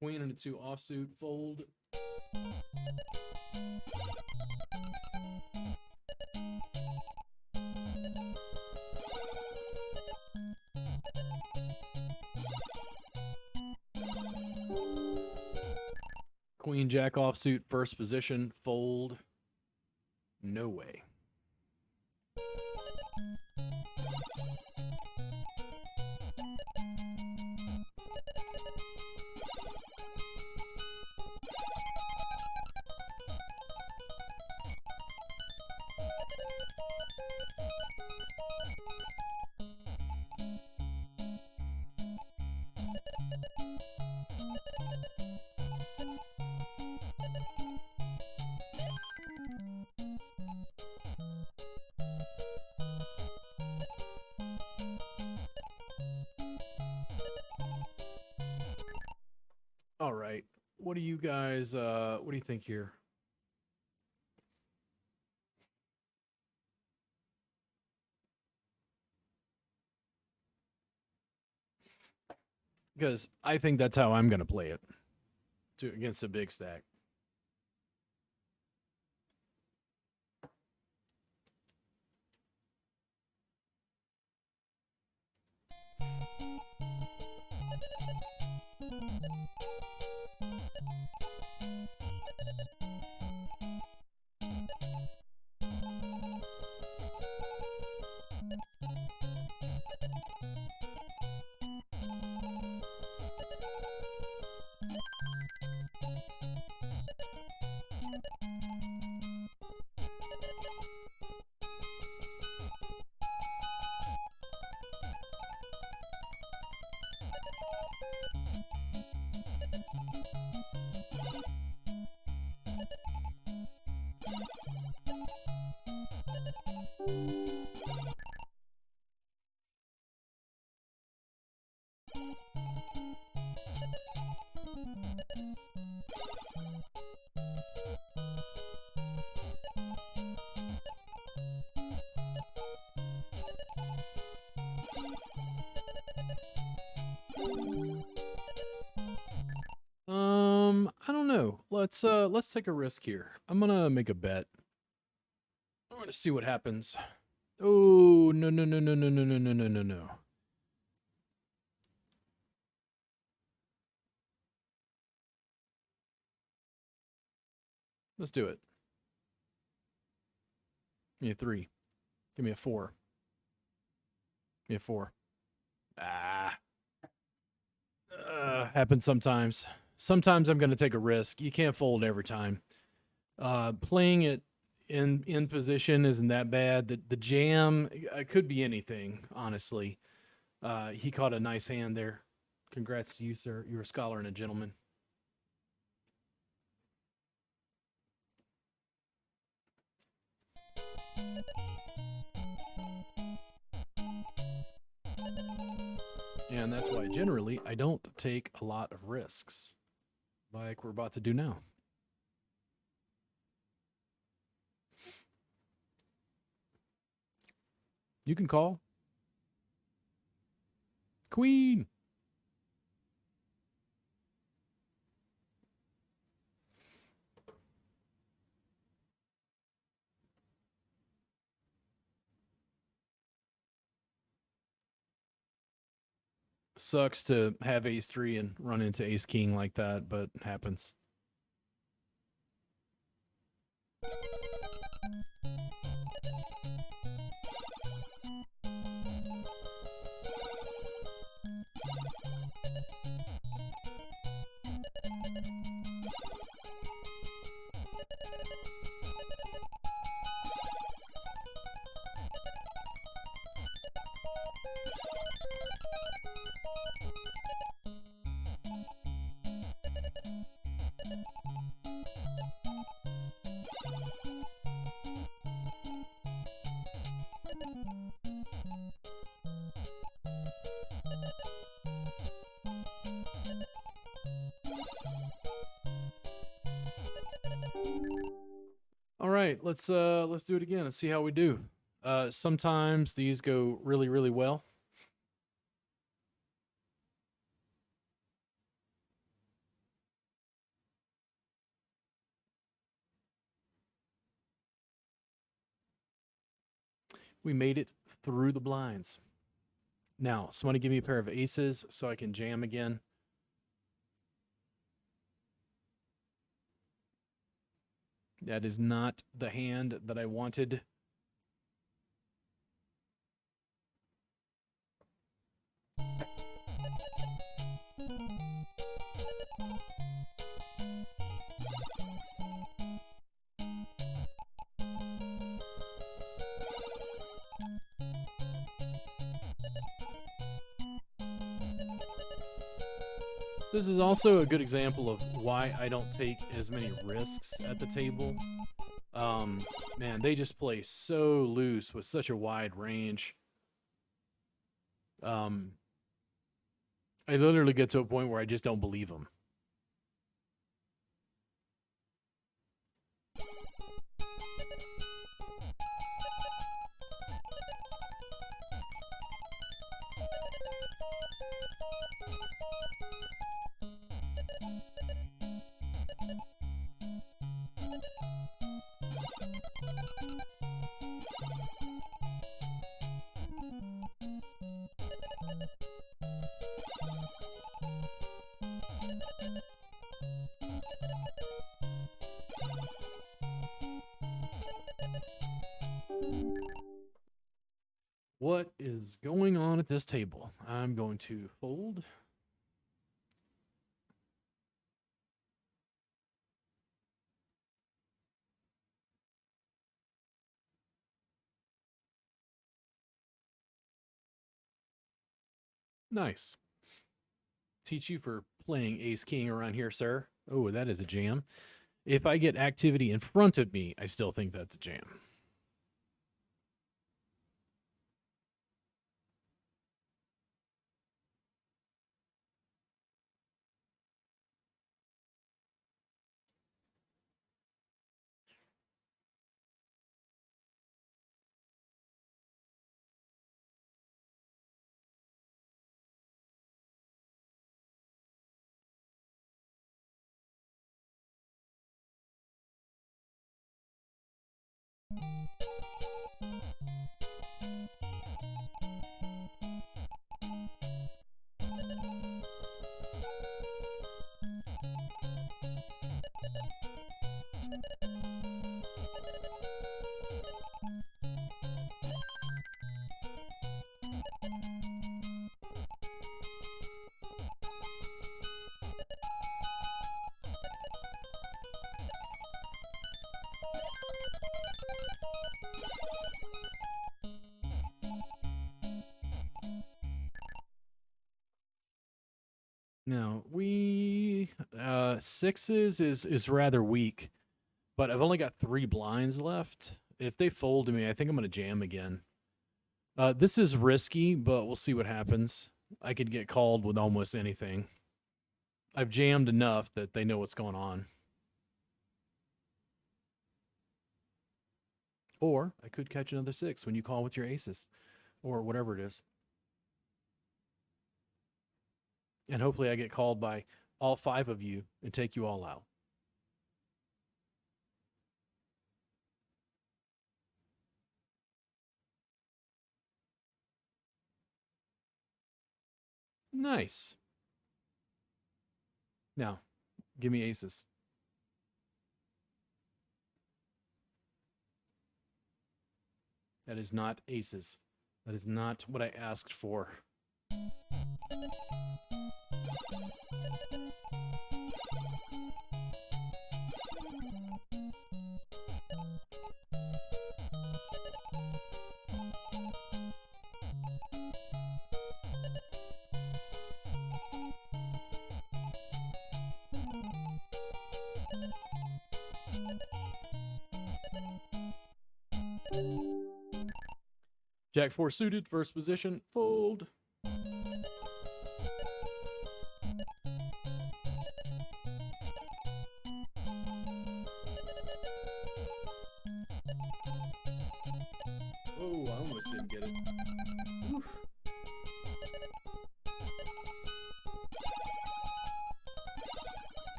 Queen and a 2 offsuit, fold. Queen Jack offsuit, first position, fold. No way. what do you guys what do you think here? Because I think that's how I'm gonna play it against a big stack. I don't know. Let's take a risk here. I'm gonna make a bet. I'm gonna see what happens. Oh no no no no no no no no no no no. Let's do it. Give me a 3. Give me a 4. Give me a 4. Ah. Happens sometimes. Sometimes I'm going to take a risk. You can't fold every time. Playing it in position isn't that bad. The jam could be anything, honestly. He caught a nice hand there. Congrats to you, sir. You're a scholar and a gentleman. And that's why generally I don't take a lot of risks like we're about to do now. You can call. Queen. Sucks to have ace 3 and run into ace king like that, but it happens. All right, let's do it again and see how we do. Sometimes these go really, really well. We made it through the blinds. Now, somebody give me a pair of aces so I can jam again. That is not the hand that I wanted. This is also a good example of why I don't take as many risks at the table. Man, they just play so loose with such a wide range. I literally get to a point where I just don't believe them. What is going on at this table? I'm going to fold. Nice. Teach you for playing ace king around here, sir. Oh, that is a jam. If I get activity in front of me, I still think that's a jam. Now, we sixes is rather weak, but I've only got 3 blinds left. If they fold to me, I think I'm going to jam again. This is risky, but we'll see what happens. I could get called with almost anything. I've jammed enough that they know what's going on. Or I could catch another 6 when you call with your aces, or whatever it is. And hopefully I get called by all 5 of you and take you all out. Nice. Now, give me aces. That is not aces. That is not what I asked for. Jack 4 suited, first position, fold. Oh, I almost didn't get it. Oof.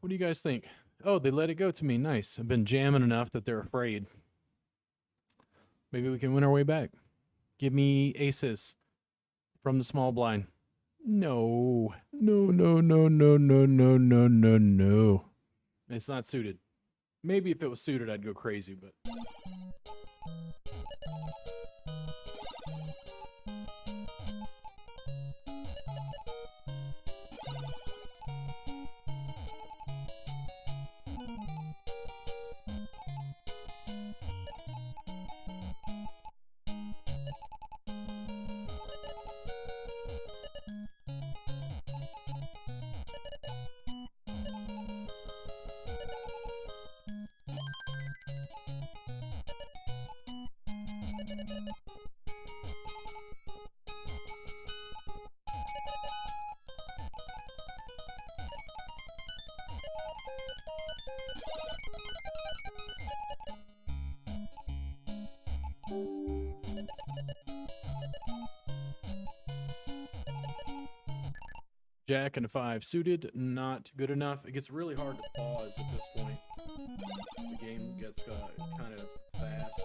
What do you guys think? Oh, they let it go to me. Nice. I've been jamming enough that they're afraid. Maybe we can win our way back. Give me aces from the small blind. No. No, no, no, no, no, no, no, no, no. It's not suited. Maybe if it was suited, I'd go crazy, but. Jack and a 5 suited, not good enough. It gets really hard to pause at this point. The game gets kind of fast.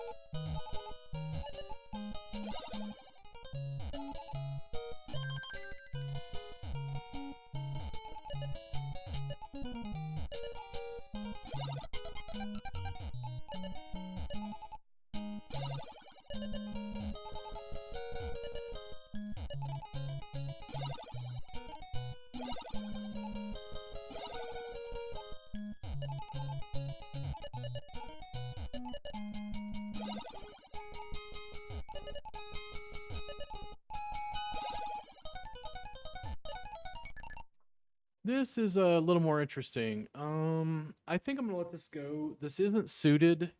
This is a little more interesting. I think I'm gonna let this go. This isn't suited.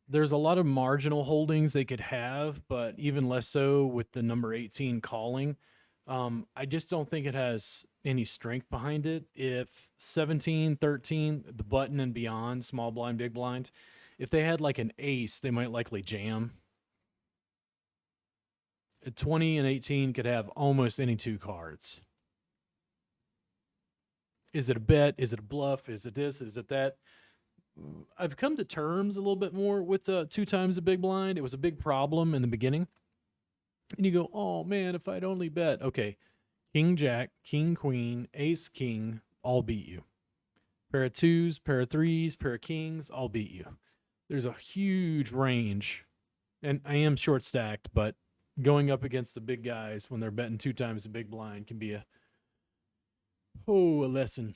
There's a lot of marginal holdings they could have, but even less so with the number 18 calling. I just don't think it has any strength behind it. If 17, 13, the button and beyond, small blind, big blind, if they had like an ace, they might likely jam. 20 and 18 could have almost any two cards. Is it a bet? Is it a bluff? Is it this? Is it that? I've come to terms a little bit more with 2 times the big blind. It was a big problem in the beginning. And you go, oh man, if I'd only bet. Okay, king, jack, king, queen, ace, king, all beat you. Pair of twos, pair of threes, pair of kings, all beat you. There's a huge range. And I am short stacked, but going up against the big guys when they're betting 2 times the big blind can be a lesson.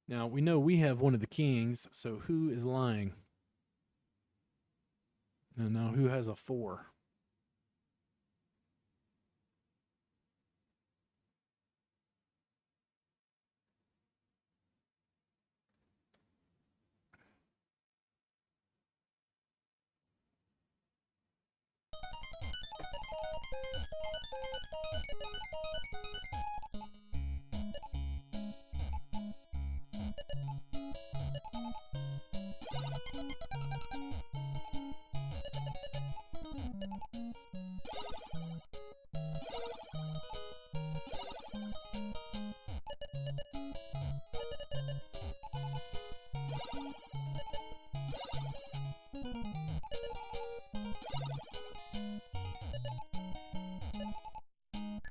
Now, we know we have one of the kings, so who is lying? And now who has a 4?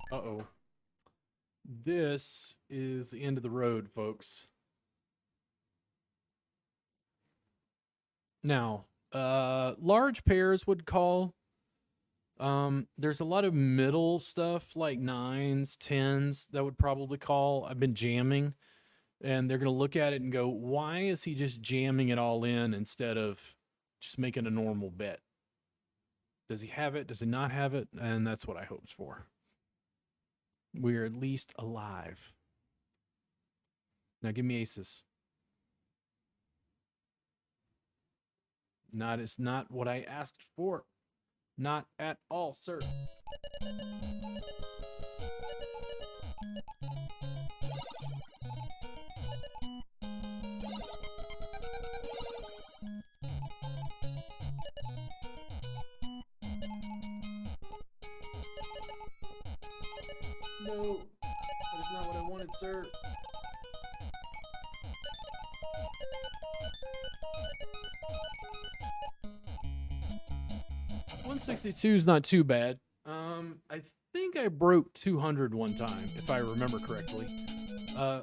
Uh-oh. This is the end of the road, folks. Now, large pairs would call. There's a lot of middle stuff like 9s, 10s that would probably call. I've been jamming, and they're going to look at it and go, why is he just jamming it all in instead of just making a normal bet? Does he have it? Does he not have it? And that's what I hoped for. We're at least alive. Now give me aces. It's not what I asked for. Not at all, sir. No, that is not what I wanted, sir. $162 is not too bad. I think I broke 200 one time, if I remember correctly.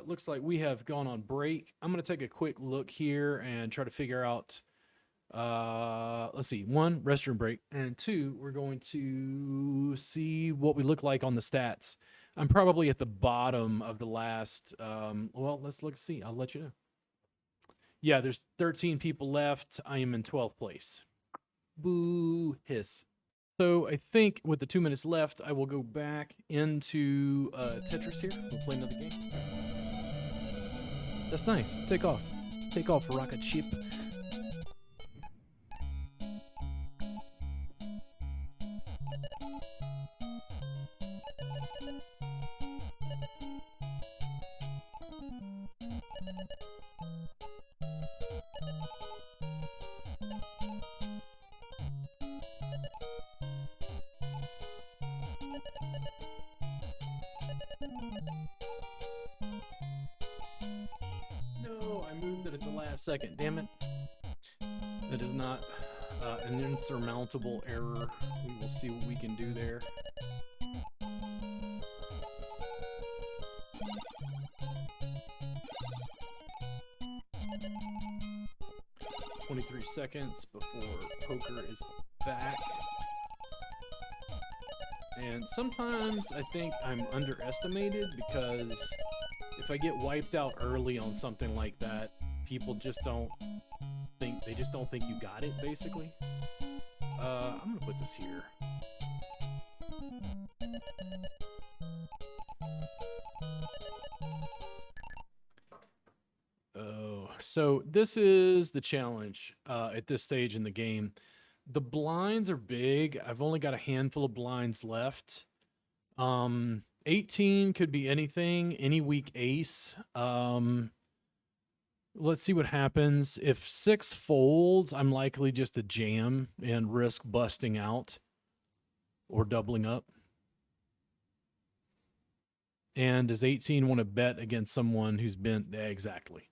Looks like we have gone on break. I'm going to take a quick look here and try to figure out, let's see, 1, restroom break, and 2, we're going to see what we look like on the stats. I'm probably at the bottom of the last, well, let's see. I'll let you know. Yeah, there's 13 people left. I am in 12th place. Boo, hiss. So I think with the 2 minutes left, I will go back into Tetris here. We'll play another game. That's nice. Take off. Take off, rocket ship. it at the last second. Damn it. That is not an insurmountable error. We will see what we can do there. Seconds before poker is back. And sometimes I think I'm underestimated because if I get wiped out early on something like that, people just don't think you got it, basically. I'm gonna put this here. Oh, so this is the challenge at this stage in the game. The blinds are big. I've only got a handful of blinds left. 18 could be anything, any weak ace. Let's see what happens. If 6 folds, I'm likely just to jam and risk busting out or doubling up. And does 18 want to bet against someone who's been exactly?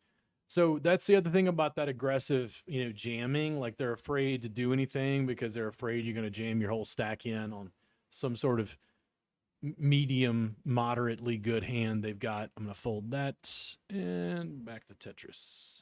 So that's the other thing about that aggressive, jamming. Like they're afraid to do anything because they're afraid you're going to jam your whole stack in on some sort of medium, moderately good hand they've got. I'm going to fold that and back to Tetris.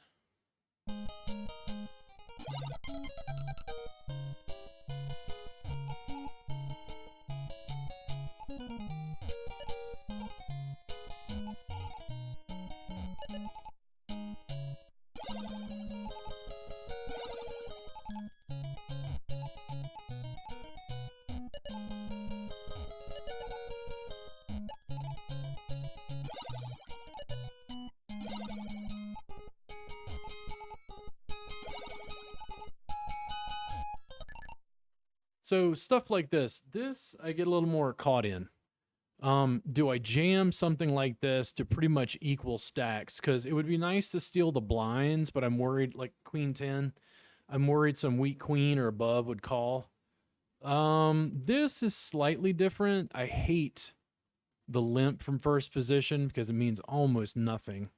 So stuff like this I get a little more caught in. Do I jam something like this to pretty much equal stacks? Because it would be nice to steal the blinds, but I'm worried, like queen 10, I'm worried some weak queen or above would call. This is slightly different. I hate the limp from first position because it means almost nothing.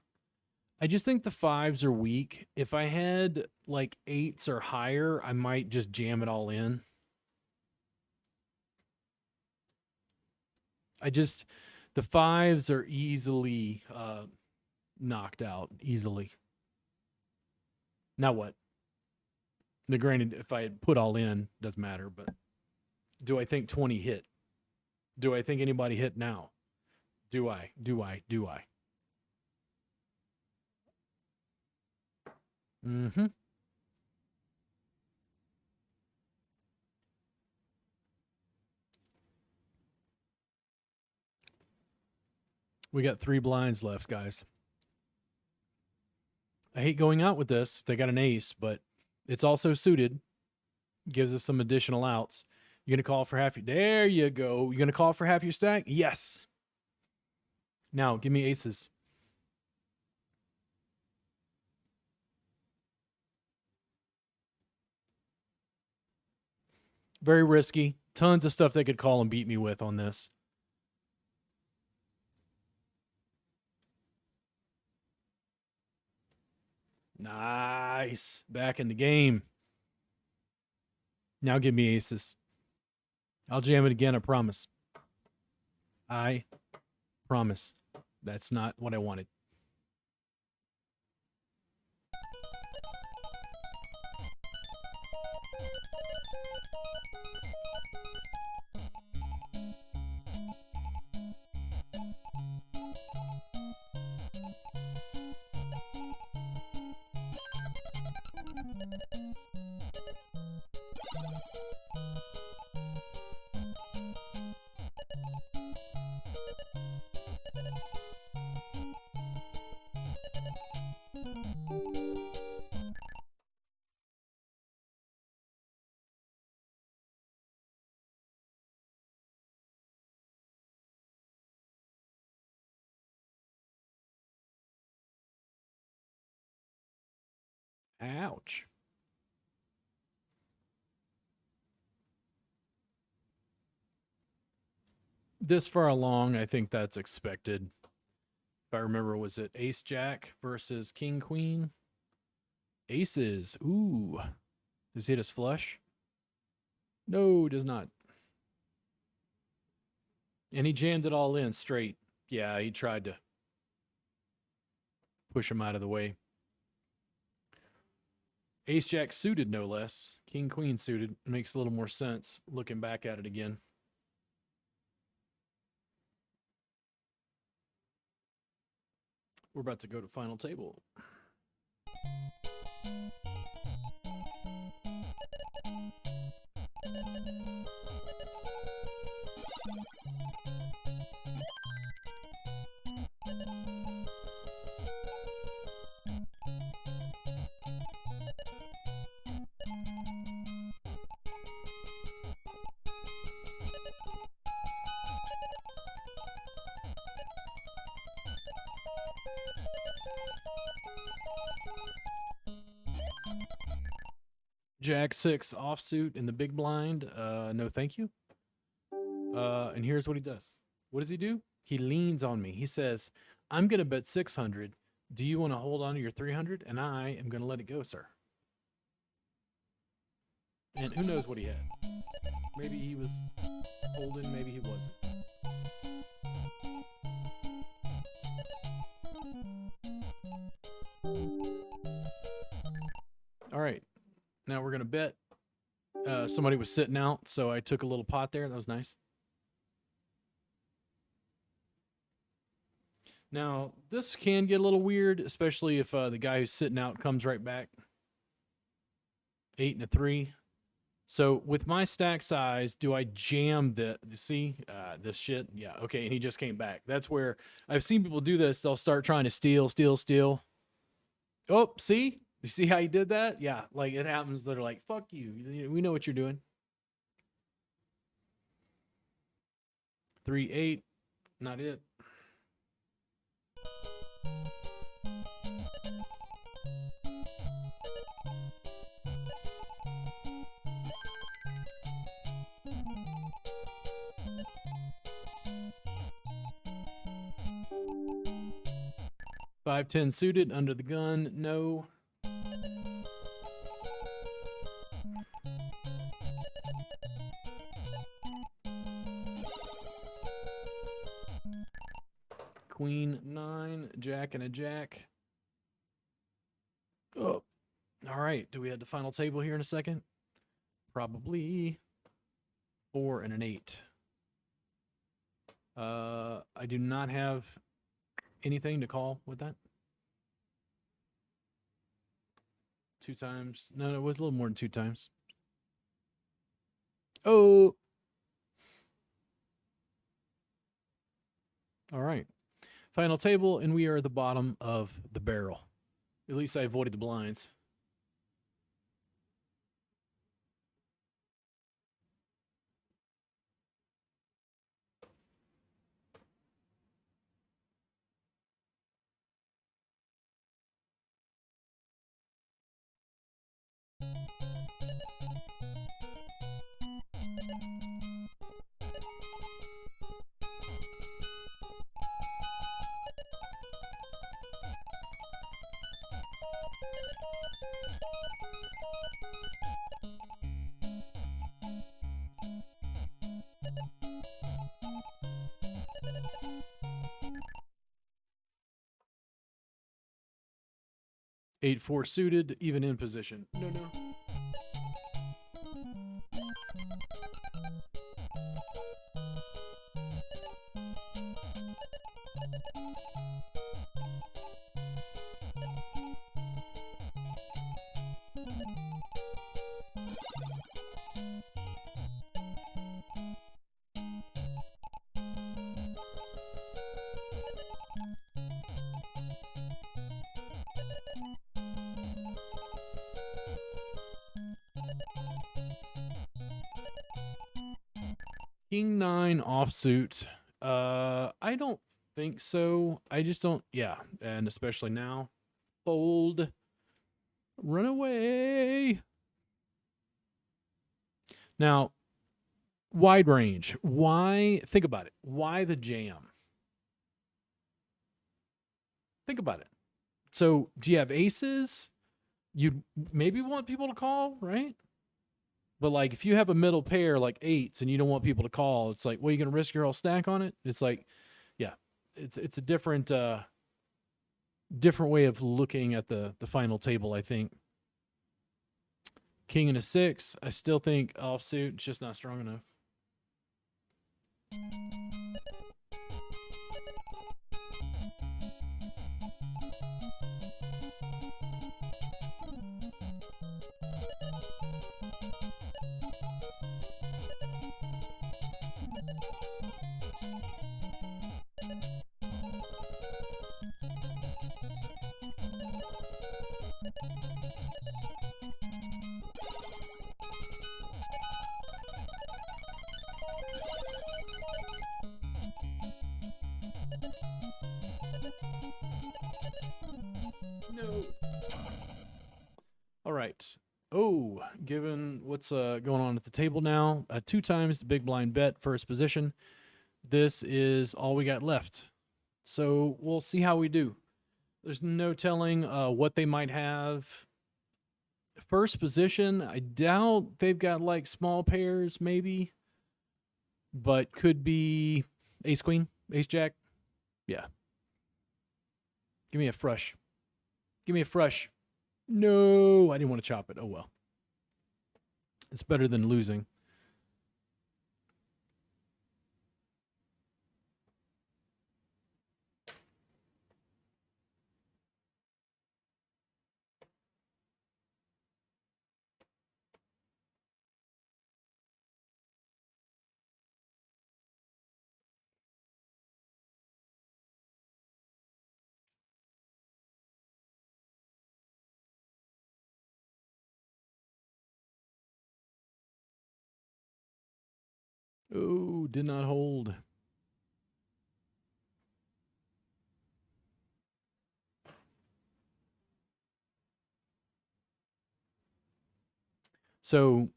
I just think the 5s are weak. If I had like 8s or higher, I might just jam it all in. The 5s are easily knocked out, easily. Now what? Now, granted, if I had put all in, doesn't matter, but do I think 20 hit? Do I think anybody hit now? Do I? Mm-hmm. We got 3 blinds left, guys. I hate going out with this if they got an ace, but it's also suited. Gives us some additional outs. You're going to call for half your... There you go. You're going to call for half your stack? Yes. Now, give me aces. Very risky. Tons of stuff they could call and beat me with on this. Nice. Back in the game. Now give me aces. I'll jam it again, I promise. I promise. That's not what I wanted. Ouch. This far along, I think that's expected. If I remember, was it Ace Jack versus King Queen? Aces. Ooh. Does he hit us flush? No, does not. And he jammed it all in straight. Yeah, he tried to push him out of the way. Ace Jack suited, no less. King Queen suited. Makes a little more sense looking back at it again. We're about to go to final table. Jack 6 offsuit in the big blind. No, thank you. And here's what he does. What does he do? He leans on me. He says, I'm going to bet 600. Do you want to hold on to your 300? And I am going to let it go, sir. And who knows what he had? Maybe he was holding, maybe he wasn't. All right. Now we're going to bet. Somebody was sitting out, so I took a little pot there. That was nice. Now, this can get a little weird, especially if the guy who's sitting out comes right back. 8 and a 3. So with my stack size, do I jam see this shit? Yeah, okay, and he just came back. That's where I've seen people do this. They'll start trying to steal. Oh, see? You see how he did that? Yeah, like it happens. They're like, fuck you. We know what you're doing. 3, 8. Not it. Five, 10 suited under the gun. No. Queen 9, Jack and a Jack. Oh, all right. Do we have the final table here in a second? Probably 4 and an 8. I do not have anything to call with that. 2 times. No, it was a little more than 2 times. Oh. All right. Final table, and we are at the bottom of the barrel. At least I avoided the blinds. Eight, 4 suited, even in position. No. King 9 offsuit. I don't think so. I just don't. Yeah, and especially now. Fold. Run away. Now, wide range. Why? Think about it. Why the jam? Think about it. So, do you have aces? you'd maybe want people to call, right? But like if you have a middle pair like eights and you don't want people to call, it's like, well, you gonna risk your whole stack on it? It's like, yeah, it's a different way of looking at the final table, I think. King and a six, I still think offsuit, it's just not strong enough. No. All right. Oh, given what's going on at the table now, 2 times the big blind bet, first position. This is all we got left. So we'll see how we do. There's no telling what they might have. First position, I doubt they've got like small pairs, maybe, but could be ace queen, ace jack. Yeah. Give me a frush. Give me a frush. No, I didn't want to chop it. Oh well. It's better than losing. Oh, did not hold. So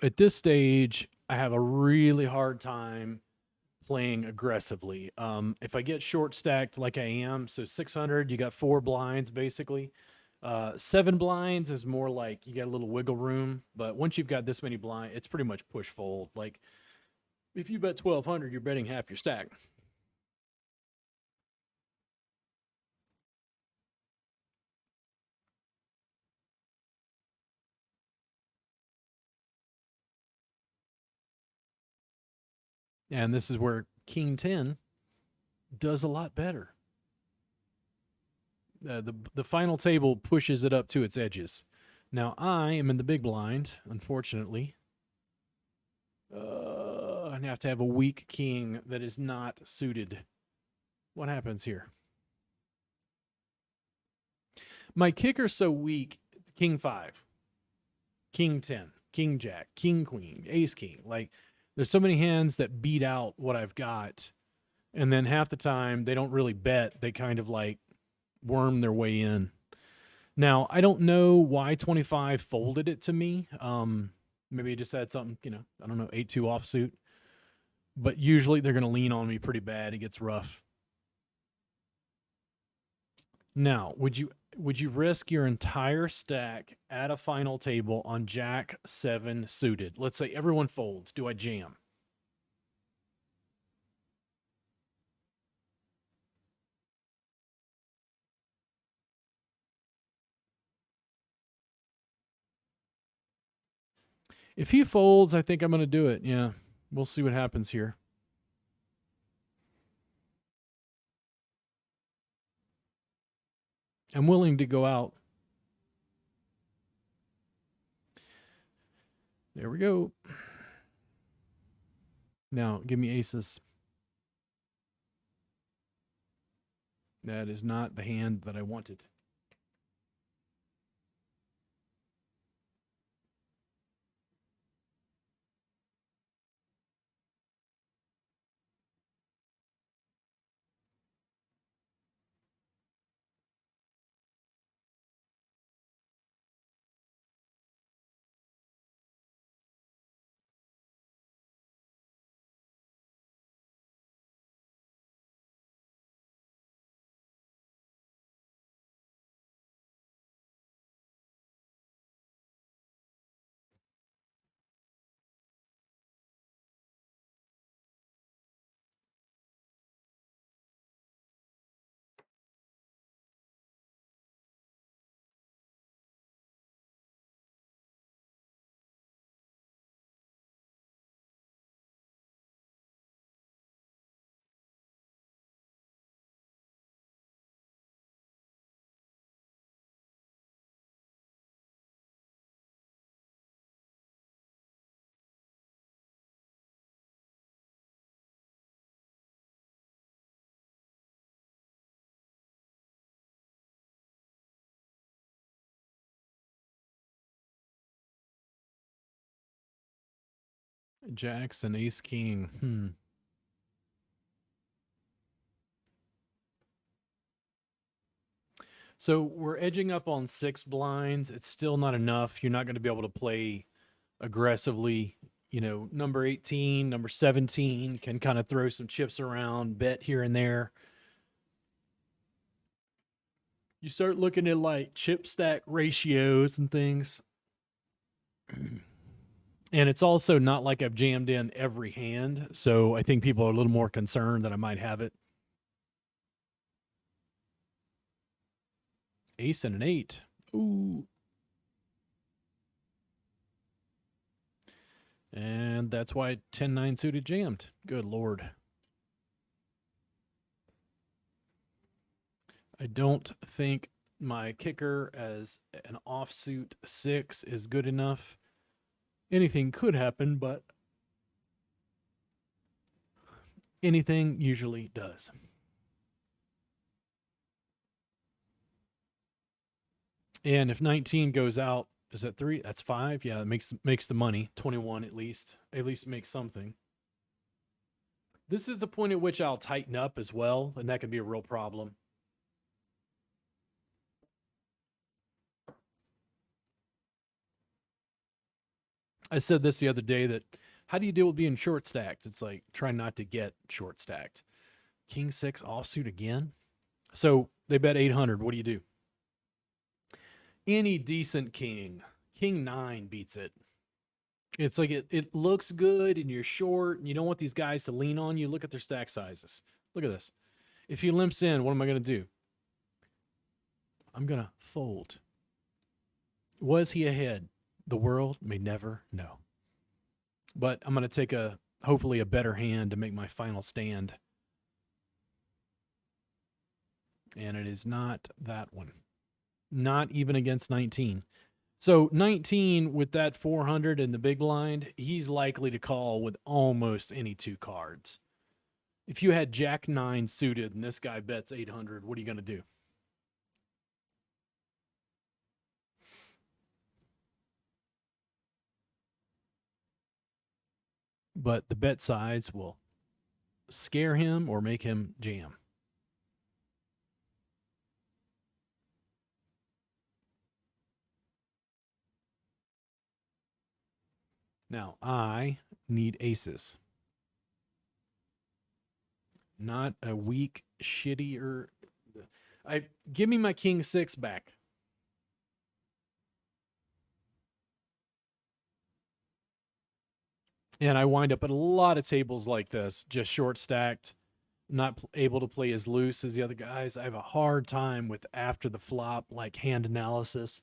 at this stage, I have a really hard time playing aggressively. If I get short stacked like I am, so 600, you got 4 blinds basically. 7 blinds is more like you got a little wiggle room, but once you've got this many blinds, it's pretty much push fold. Like if you bet 1200, you're betting half your stack. And this is where King 10 does a lot better. The final table pushes it up to its edges. Now I am in the big blind, unfortunately. I have to have a weak king that is not suited. What happens here? My kicker's so weak. King 5, King 10, King Jack, King Queen, Ace King. Like there's so many hands that beat out what I've got, and then half the time they don't really bet. They kind of like worm their way in. Now I don't know why 25 folded it to me. Maybe it just had something, I don't know, 8-2 offsuit. But usually they're going to lean on me pretty bad. It gets rough. Now, would you risk your entire stack at a final table on Jack 7 suited? Let's say everyone folds. Do I jam? If he folds, I think I'm going to do it. Yeah, we'll see what happens here. I'm willing to go out. There we go. Now, give me aces. That is not the hand that I wanted. Jacks and ace king. So we're edging up on 6 blinds. It's still not enough. You're not going to be able to play aggressively. You know, number 18, number 17 can kind of throw some chips around, bet here and there. You start looking at like chip stack ratios and things. And it's also not like I've jammed in every hand. So I think people are a little more concerned that I might have it. Ace and an 8. Ooh. And that's why 10-9 suited jammed. Good Lord. I don't think my kicker as an offsuit 6 is good enough. Anything could happen, but anything usually does. And if 19 goes out, is that 3? That's 5. Yeah, it makes the money. 21 at least. At least makes something. This is the point at which I'll tighten up as well, and that can be a real problem. I said this the other day that how do you deal with being short stacked? It's like try not to get short stacked. King 6 offsuit again. So they bet 800. What do you do? Any decent king, King 9 beats it. It's like it looks good and you're short and you don't want these guys to lean on you. Look at their stack sizes. Look at this. If he limps in, what am I going to do? I'm going to fold. Was he ahead? The world may never know. But I'm going to take hopefully a better hand to make my final stand. And it is not that one. Not even against 19. So 19 with that 400 in the big blind, he's likely to call with almost any 2 cards. If you had Jack 9 suited and this guy bets 800, what are you going to do? But the bet size will scare him or make him jam. Now, I need aces. Not a weak, shittier. Give me my King 6 back. And I wind up at a lot of tables like this, just short stacked, not able to play as loose as the other guys. I have a hard time with after the flop, like hand analysis.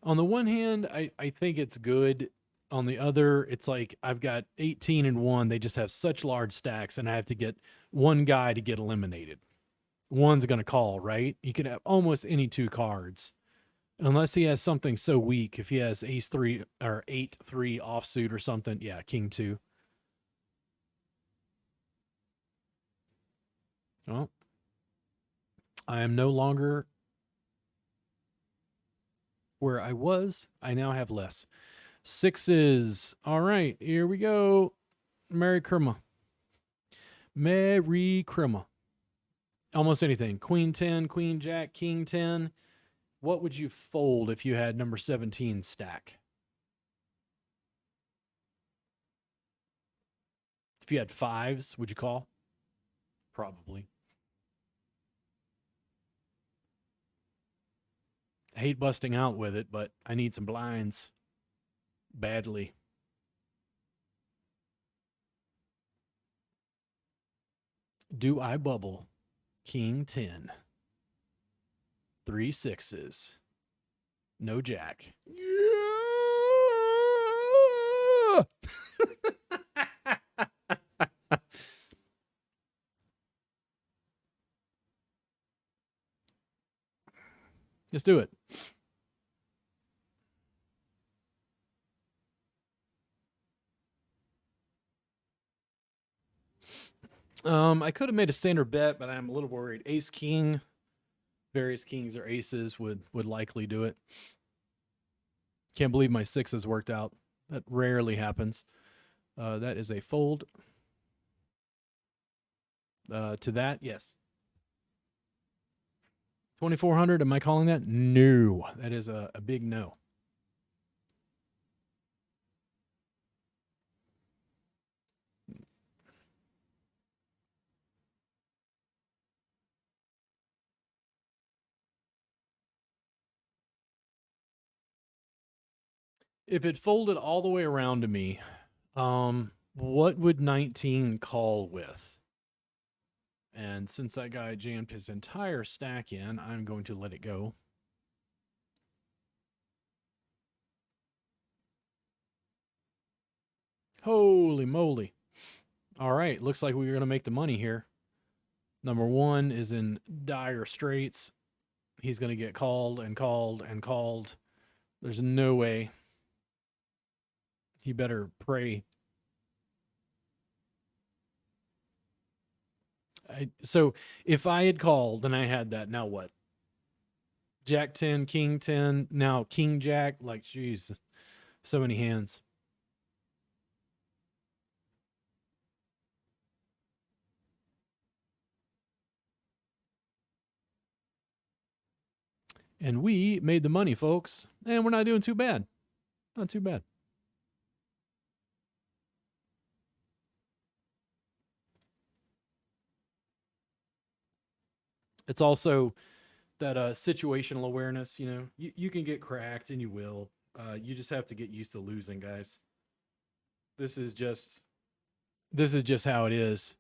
On the one hand, I think it's good. On the other, it's like I've got 18 and 1. They just have such large stacks, and I have to get one guy to get eliminated. One's going to call, right? You can have almost any 2 cards. Unless he has something so weak. If he has ace 3 or 8-3 offsuit or something, yeah, king 2. Well, I am no longer where I was. I now have less. 6s. All right, here we go. Merry Christmas. Merry Christmas. Almost anything. Queen 10, Queen Jack, King 10. What would you fold if you had number 17 stack? If you had 5s, would you call? Probably. I hate busting out with it, but I need some blinds badly. Do I bubble? King 10. 3 6s. No jack. Yeah! Let's do it. I could have made a standard bet, but I'm a little worried. Ace king, various kings or aces would likely do it. Can't believe my sixes worked out. That rarely happens. That is a fold. To that, yes. 2,400. Am I calling that? No, that is a big no. If it folded all the way around to me, what would 19 call with? And since that guy jammed his entire stack in, I'm going to let it go. Holy moly. All right, looks like we're going to make the money here. Number one is in dire straits. He's going to get called and called and called. There's no way. He better pray. So if I had called and I had that, now what? Jack 10, King 10, now King Jack. Like, jeez, so many hands. And we made the money, folks. And we're not doing too bad. Not too bad. It's also that situational awareness. You know, you can get cracked and you will. You just have to get used to losing, guys. This is just how it is.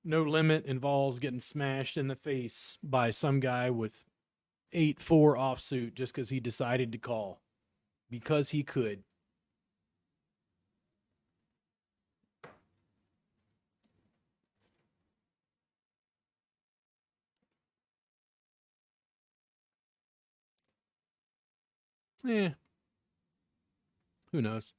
No Limit involves getting smashed in the face by some guy with 8-4 offsuit just because he decided to call because he could. Eh, who knows?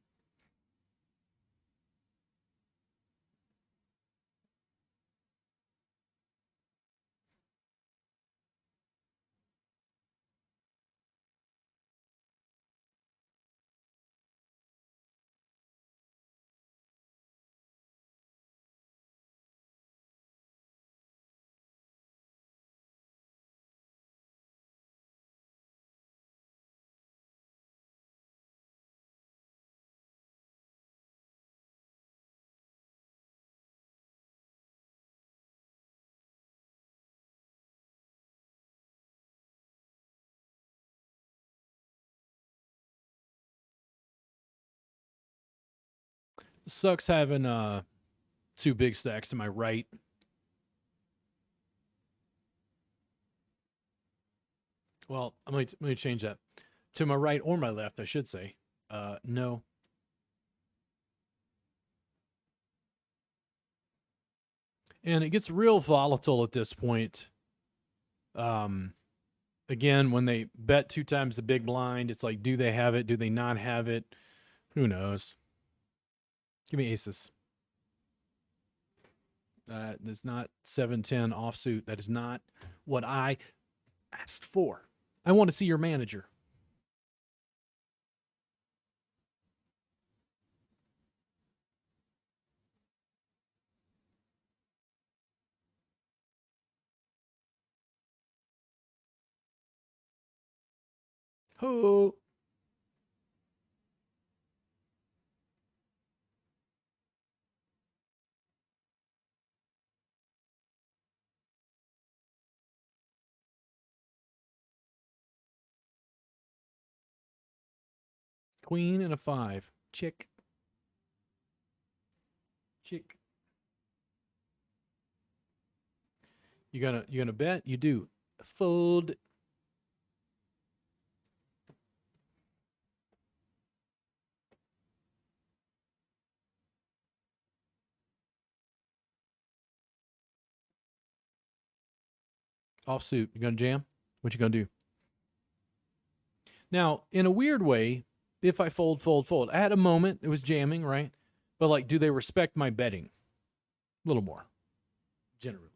Sucks having two big stacks to my right. Well, let me change that. To my right or my left, I should say. No. And it gets real volatile at this point. Again, when they bet 2 times the big blind, it's like, do they have it? Do they not have it? Who knows? Give me aces. That's not 7-10 offsuit. That is not what I asked for. I want to see your manager. Ho! Queen and a 5. Chick. Chick. You gonna bet? You do. Fold. Offsuit. You gonna jam? What you gonna do? Now, in a weird way, if I fold, fold, fold, I had a moment. It was jamming, right? But like, do they respect my betting? A little more. generally.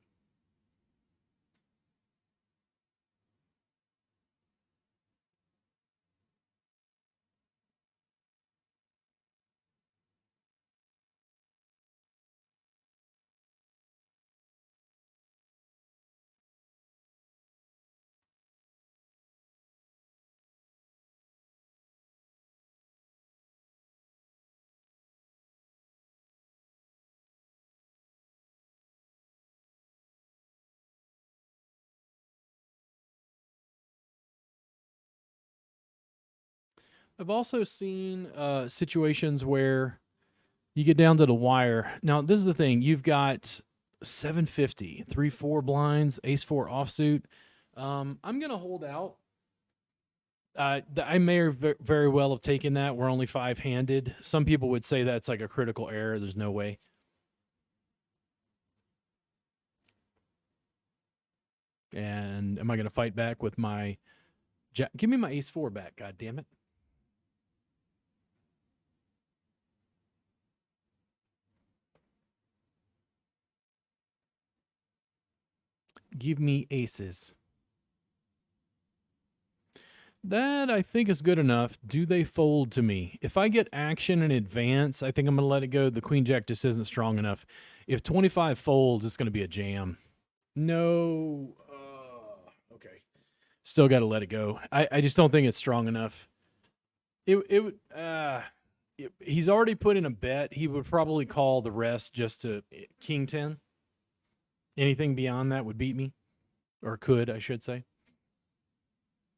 I've also seen situations where you get down to the wire. Now, this is the thing. You've got 750, 3-4 blinds, ace 4 offsuit. I'm going to hold out. I may very well have taken that. We're only 5-handed. Some people would say that's like a critical error. There's no way. And am I going to fight back with my jack? Give me my ace 4 back, god damn it. Give me aces. That I think is good enough. Do they fold to me? If I get action in advance, I think I'm going to let it go. The queen jack just isn't strong enough. If 25 folds, it's going to be a jam. No. Okay. Still got to let it go. I just don't think it's strong enough. He's already put in a bet. He would probably call the rest just to king 10. Anything beyond that would beat me. Or could, I should say.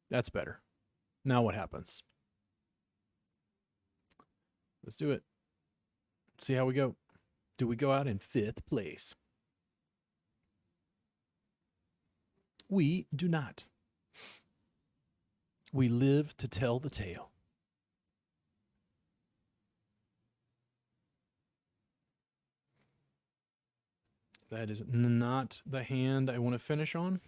That's better. Now what happens? Let's do it. See how we go. Do we go out in 5th place? We do not. We live to tell the tale. That is not the hand I want to finish on.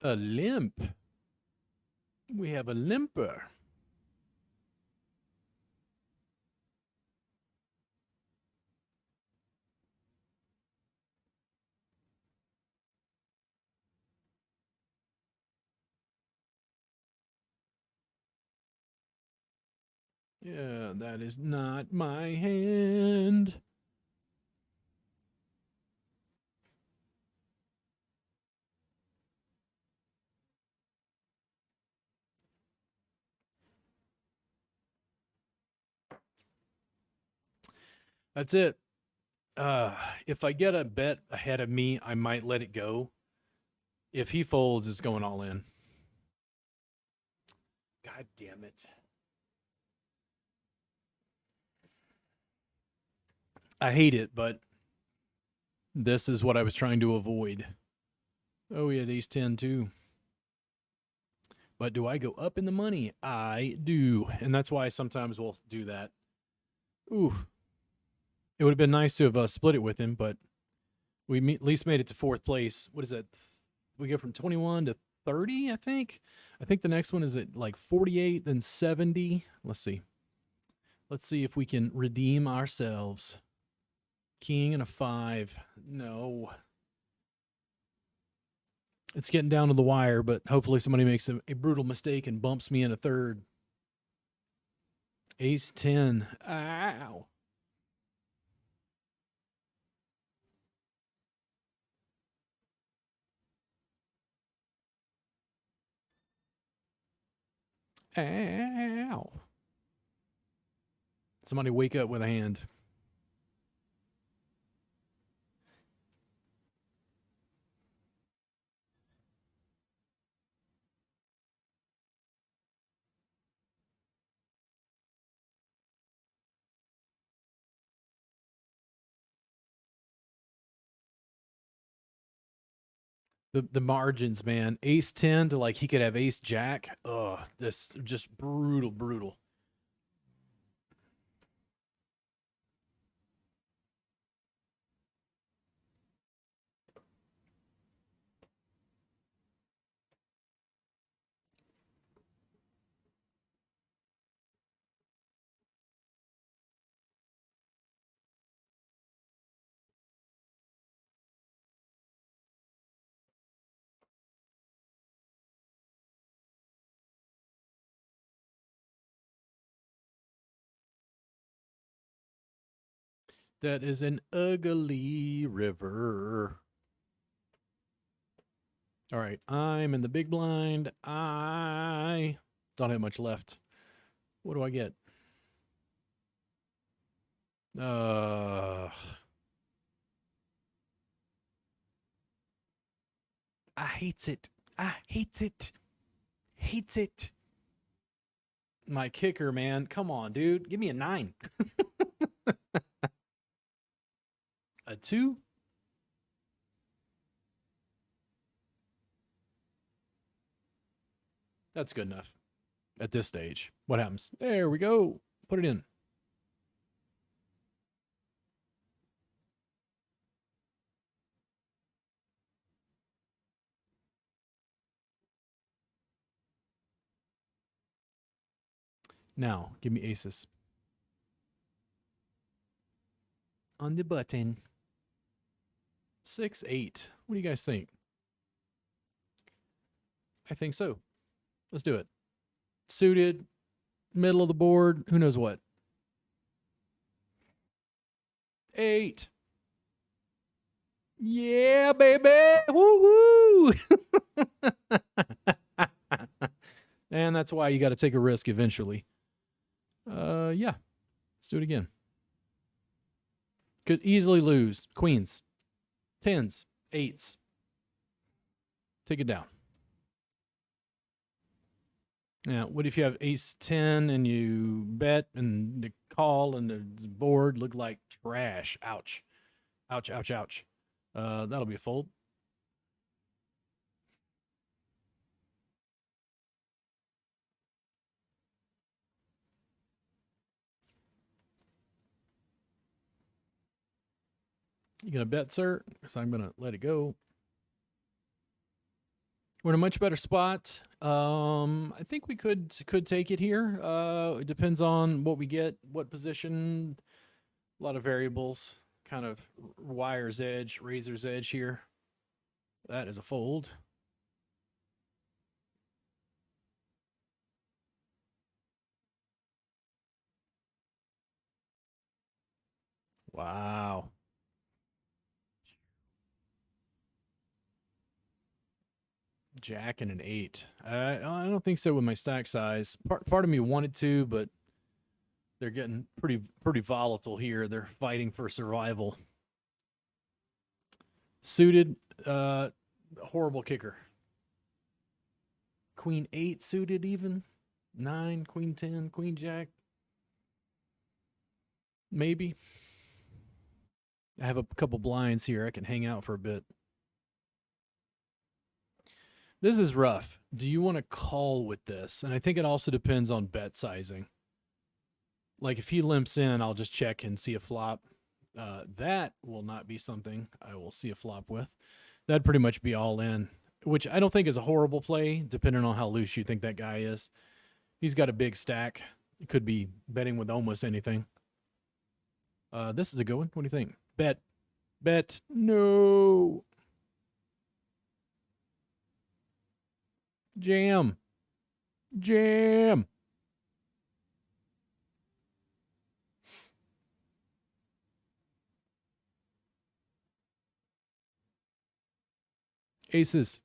A limp. We have a limper. Yeah, that is not my hand. That's it. If I get a bet ahead of me, I might let it go. If he folds, it's going all in. God damn it. I hate it, but this is what I was trying to avoid. Oh, he had ace 10 too. But do I go up in the money? I do. And that's why sometimes we'll do that. Oof. It would have been nice to have split it with him, but we at least made it to 4th place. What is that? We go from 21 to 30, I think. I think the next one is at like 48, then 70. Let's see. Let's see if we can redeem ourselves. King and a 5. No. It's getting down to the wire, but hopefully somebody makes a brutal mistake and bumps me in a 3rd. Ace 10. Ow. Ow. Somebody wake up with a hand. The margins, man. Ace 10 to like he could have ace jack. Ugh, this just brutal, brutal. That is an ugly river. All right, I'm in the big blind. I don't have much left. What do I get? I hates it. I hates it. Hates it. My kicker, man. Come on, dude. Give me a 9. A 2? That's good enough at this stage. What happens? There we go. Put it in. Now, give me aces. On the button. 6, 8. What do you guys think? I think so. Let's do it. Suited, middle of the board, who knows what? 8. Yeah, baby. Woohoo. And that's why you got to take a risk eventually. Yeah. Let's do it again. Could easily lose. Queens, 10s, 8s. Take it down. Now, what if you have ace 10 and you bet and the call and the board look like trash? Ouch. Ouch, ouch, ouch. That'll be a fold. You gonna bet, sir? Because I'm gonna let it go. We're in a much better spot. I think we could take it here. It depends on what we get, what position. A lot of variables. Kind of wire's edge, razor's edge here. That is a fold. Wow. Jack and an 8. I don't think so with my stack size. Part of me wanted to, but they're getting pretty volatile here. They're fighting for survival. Suited, horrible kicker. Queen 8 suited even. 9, Queen 10, Queen Jack. Maybe. I have a couple blinds here. I can hang out for a bit. This is rough. Do you want to call with this? And I think it also depends on bet sizing. Like if he limps in, I'll just check and see a flop. That will not be something I will see a flop with. That'd pretty much be all in, which I don't think is a horrible play, depending on how loose you think that guy is. He's got a big stack. It could be betting with almost anything. This is a good one. What do you think? Bet. Bet. No. Jam. Jam. Aces.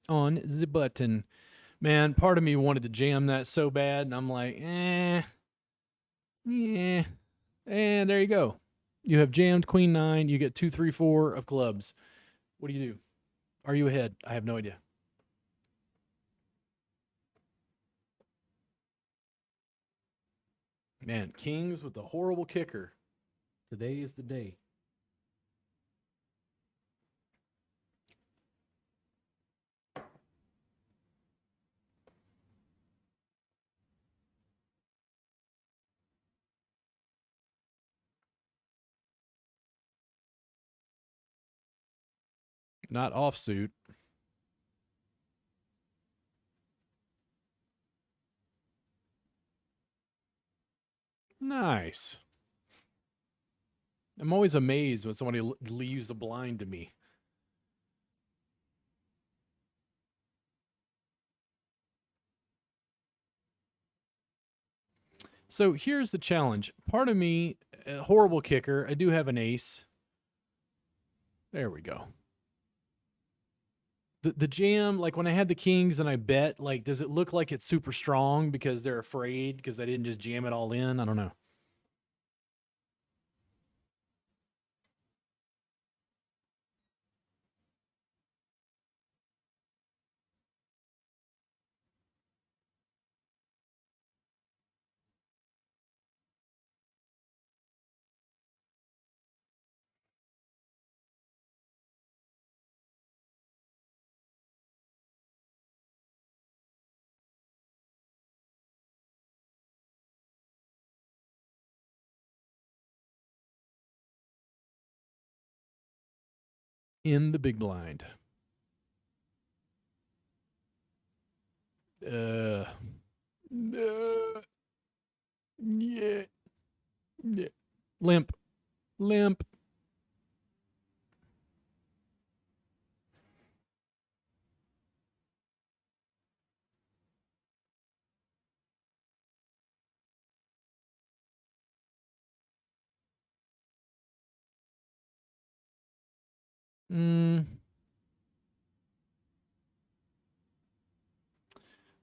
On the button. Man, part of me wanted to jam that so bad, and I'm like, yeah. And there you go. You have jammed Queen 9. You get 2, 3, 4 of clubs. What do you do? Are you ahead? I have no idea. Man, kings with the horrible kicker. Today is the day. Not offsuit. Nice. I'm always amazed when somebody leaves a blind to me. So here's the challenge. Part of me, a horrible kicker, I do have an ace. There we go. The jam, like when I had the kings and I bet, like, does it look like it's super strong because they're afraid because I didn't just jam it all in? I don't know. In the big blind. Uh, yeah. Yeah. Limp. Limp. Mm.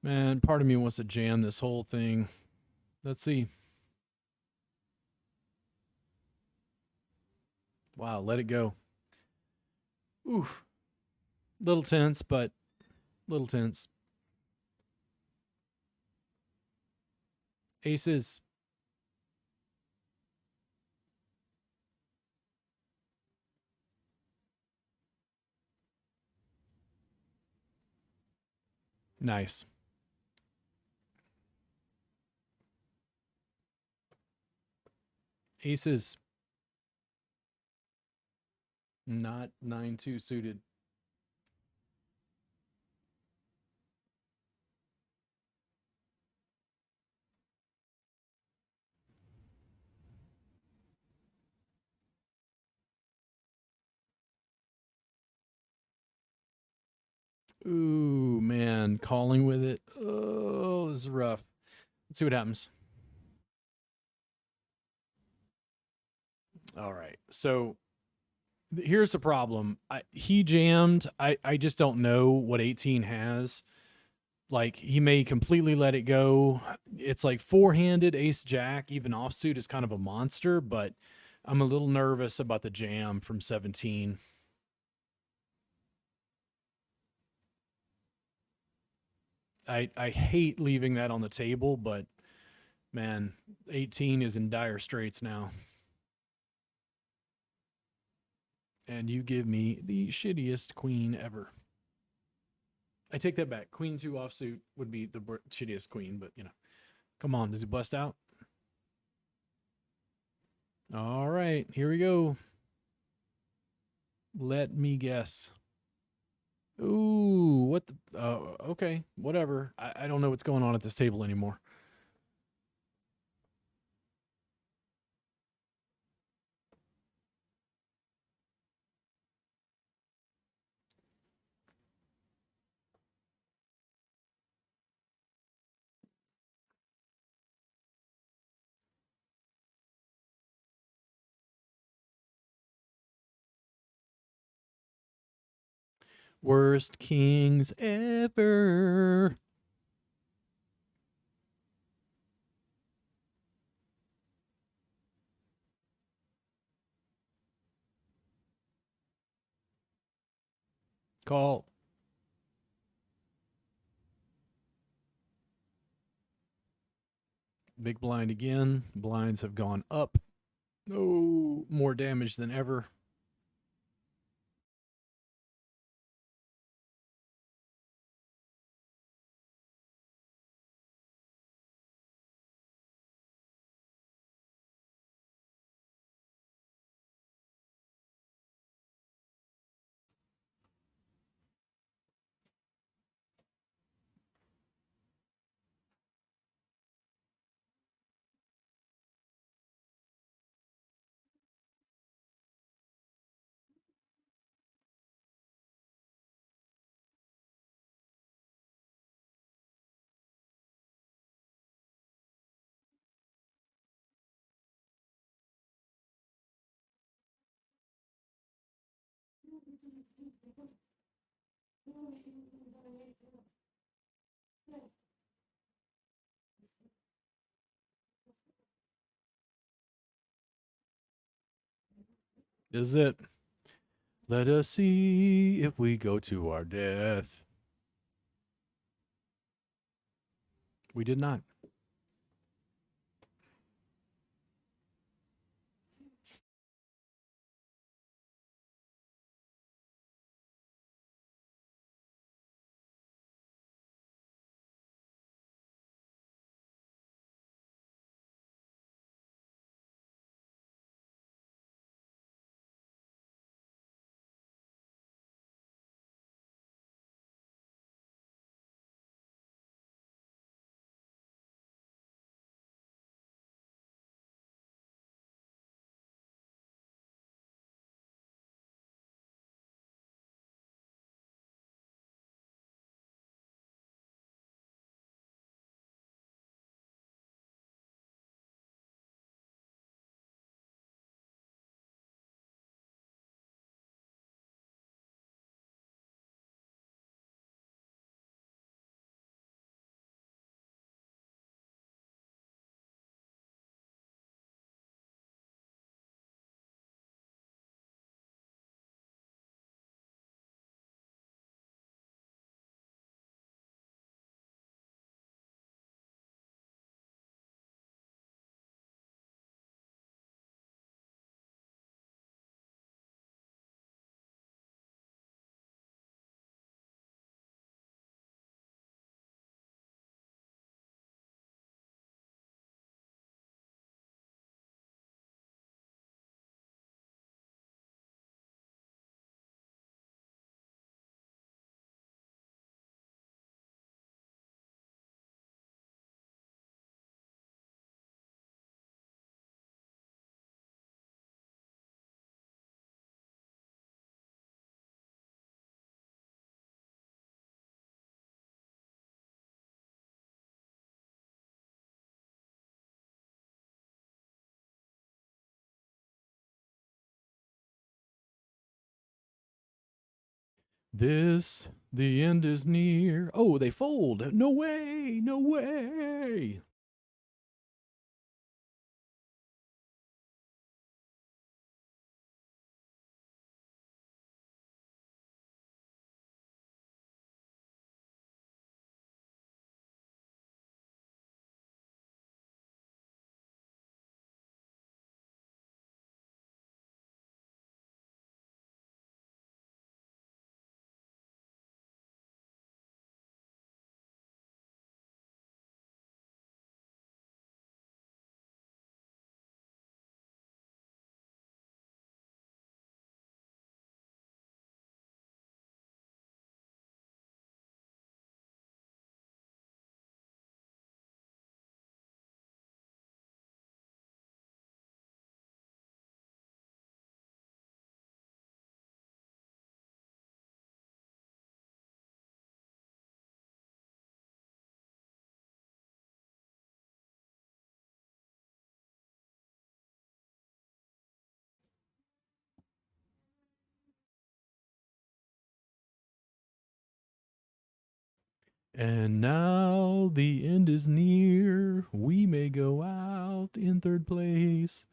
Man, part of me wants to jam this whole thing. Let's see. Wow, let it go. Oof. Little tense, but little tense. Aces. Nice. Aces. Not 9-2 suited. Ooh, man. Calling with it. Oh, this is rough. Let's see what happens. All right. So here's the problem. He jammed. I just don't know what 18 has. Like, he may completely let it go. It's like four-handed ace jack, even offsuit is kind of a monster, but I'm a little nervous about the jam from 17. I hate leaving that on the table, but man, 18 is in dire straits now. And you give me the shittiest queen ever. I take that back. Queen 2 offsuit would be the shittiest queen, but you know. Come on, does he bust out? All right, here we go. Let me guess. Ooh, what the? Okay, whatever. I don't know what's going on at this table anymore. Worst kings ever. Call. Big blind again. Blinds have gone up. Oh, more damage than ever. Is it? Let us see if we go to our death. We did not. The end is near. Oh, they fold. No way. No way. And now the end is near. We may go out in third place,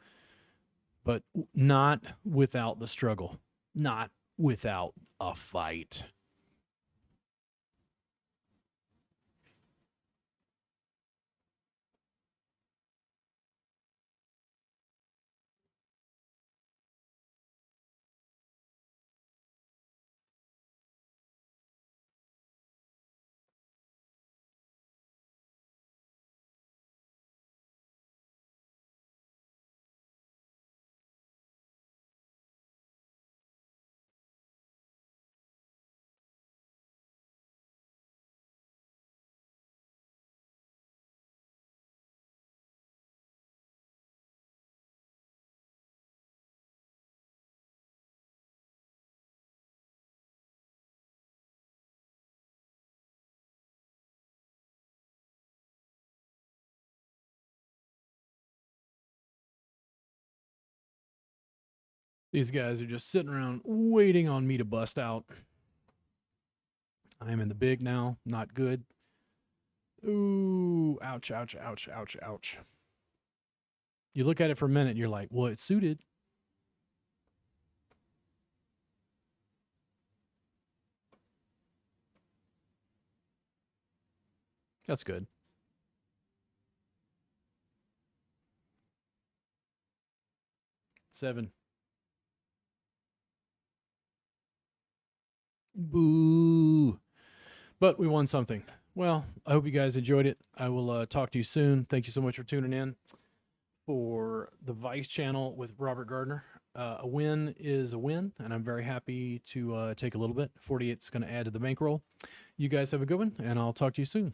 but not without the struggle, not without a fight. These guys are just sitting around waiting on me to bust out. I am in the big now. Not good. Ooh, ouch, ouch, ouch, ouch, ouch. You look at it for a minute and you're like, well, it's suited. That's good. Seven. Boo. But we won something. Well, I hope you guys enjoyed it. I will talk to you soon. Thank you so much for tuning in for the Vice channel with Robert Gardner. A win is a win, and I'm very happy to take a little bit. 48 is going to add to the bankroll. You guys have a good one, and I'll talk to you soon.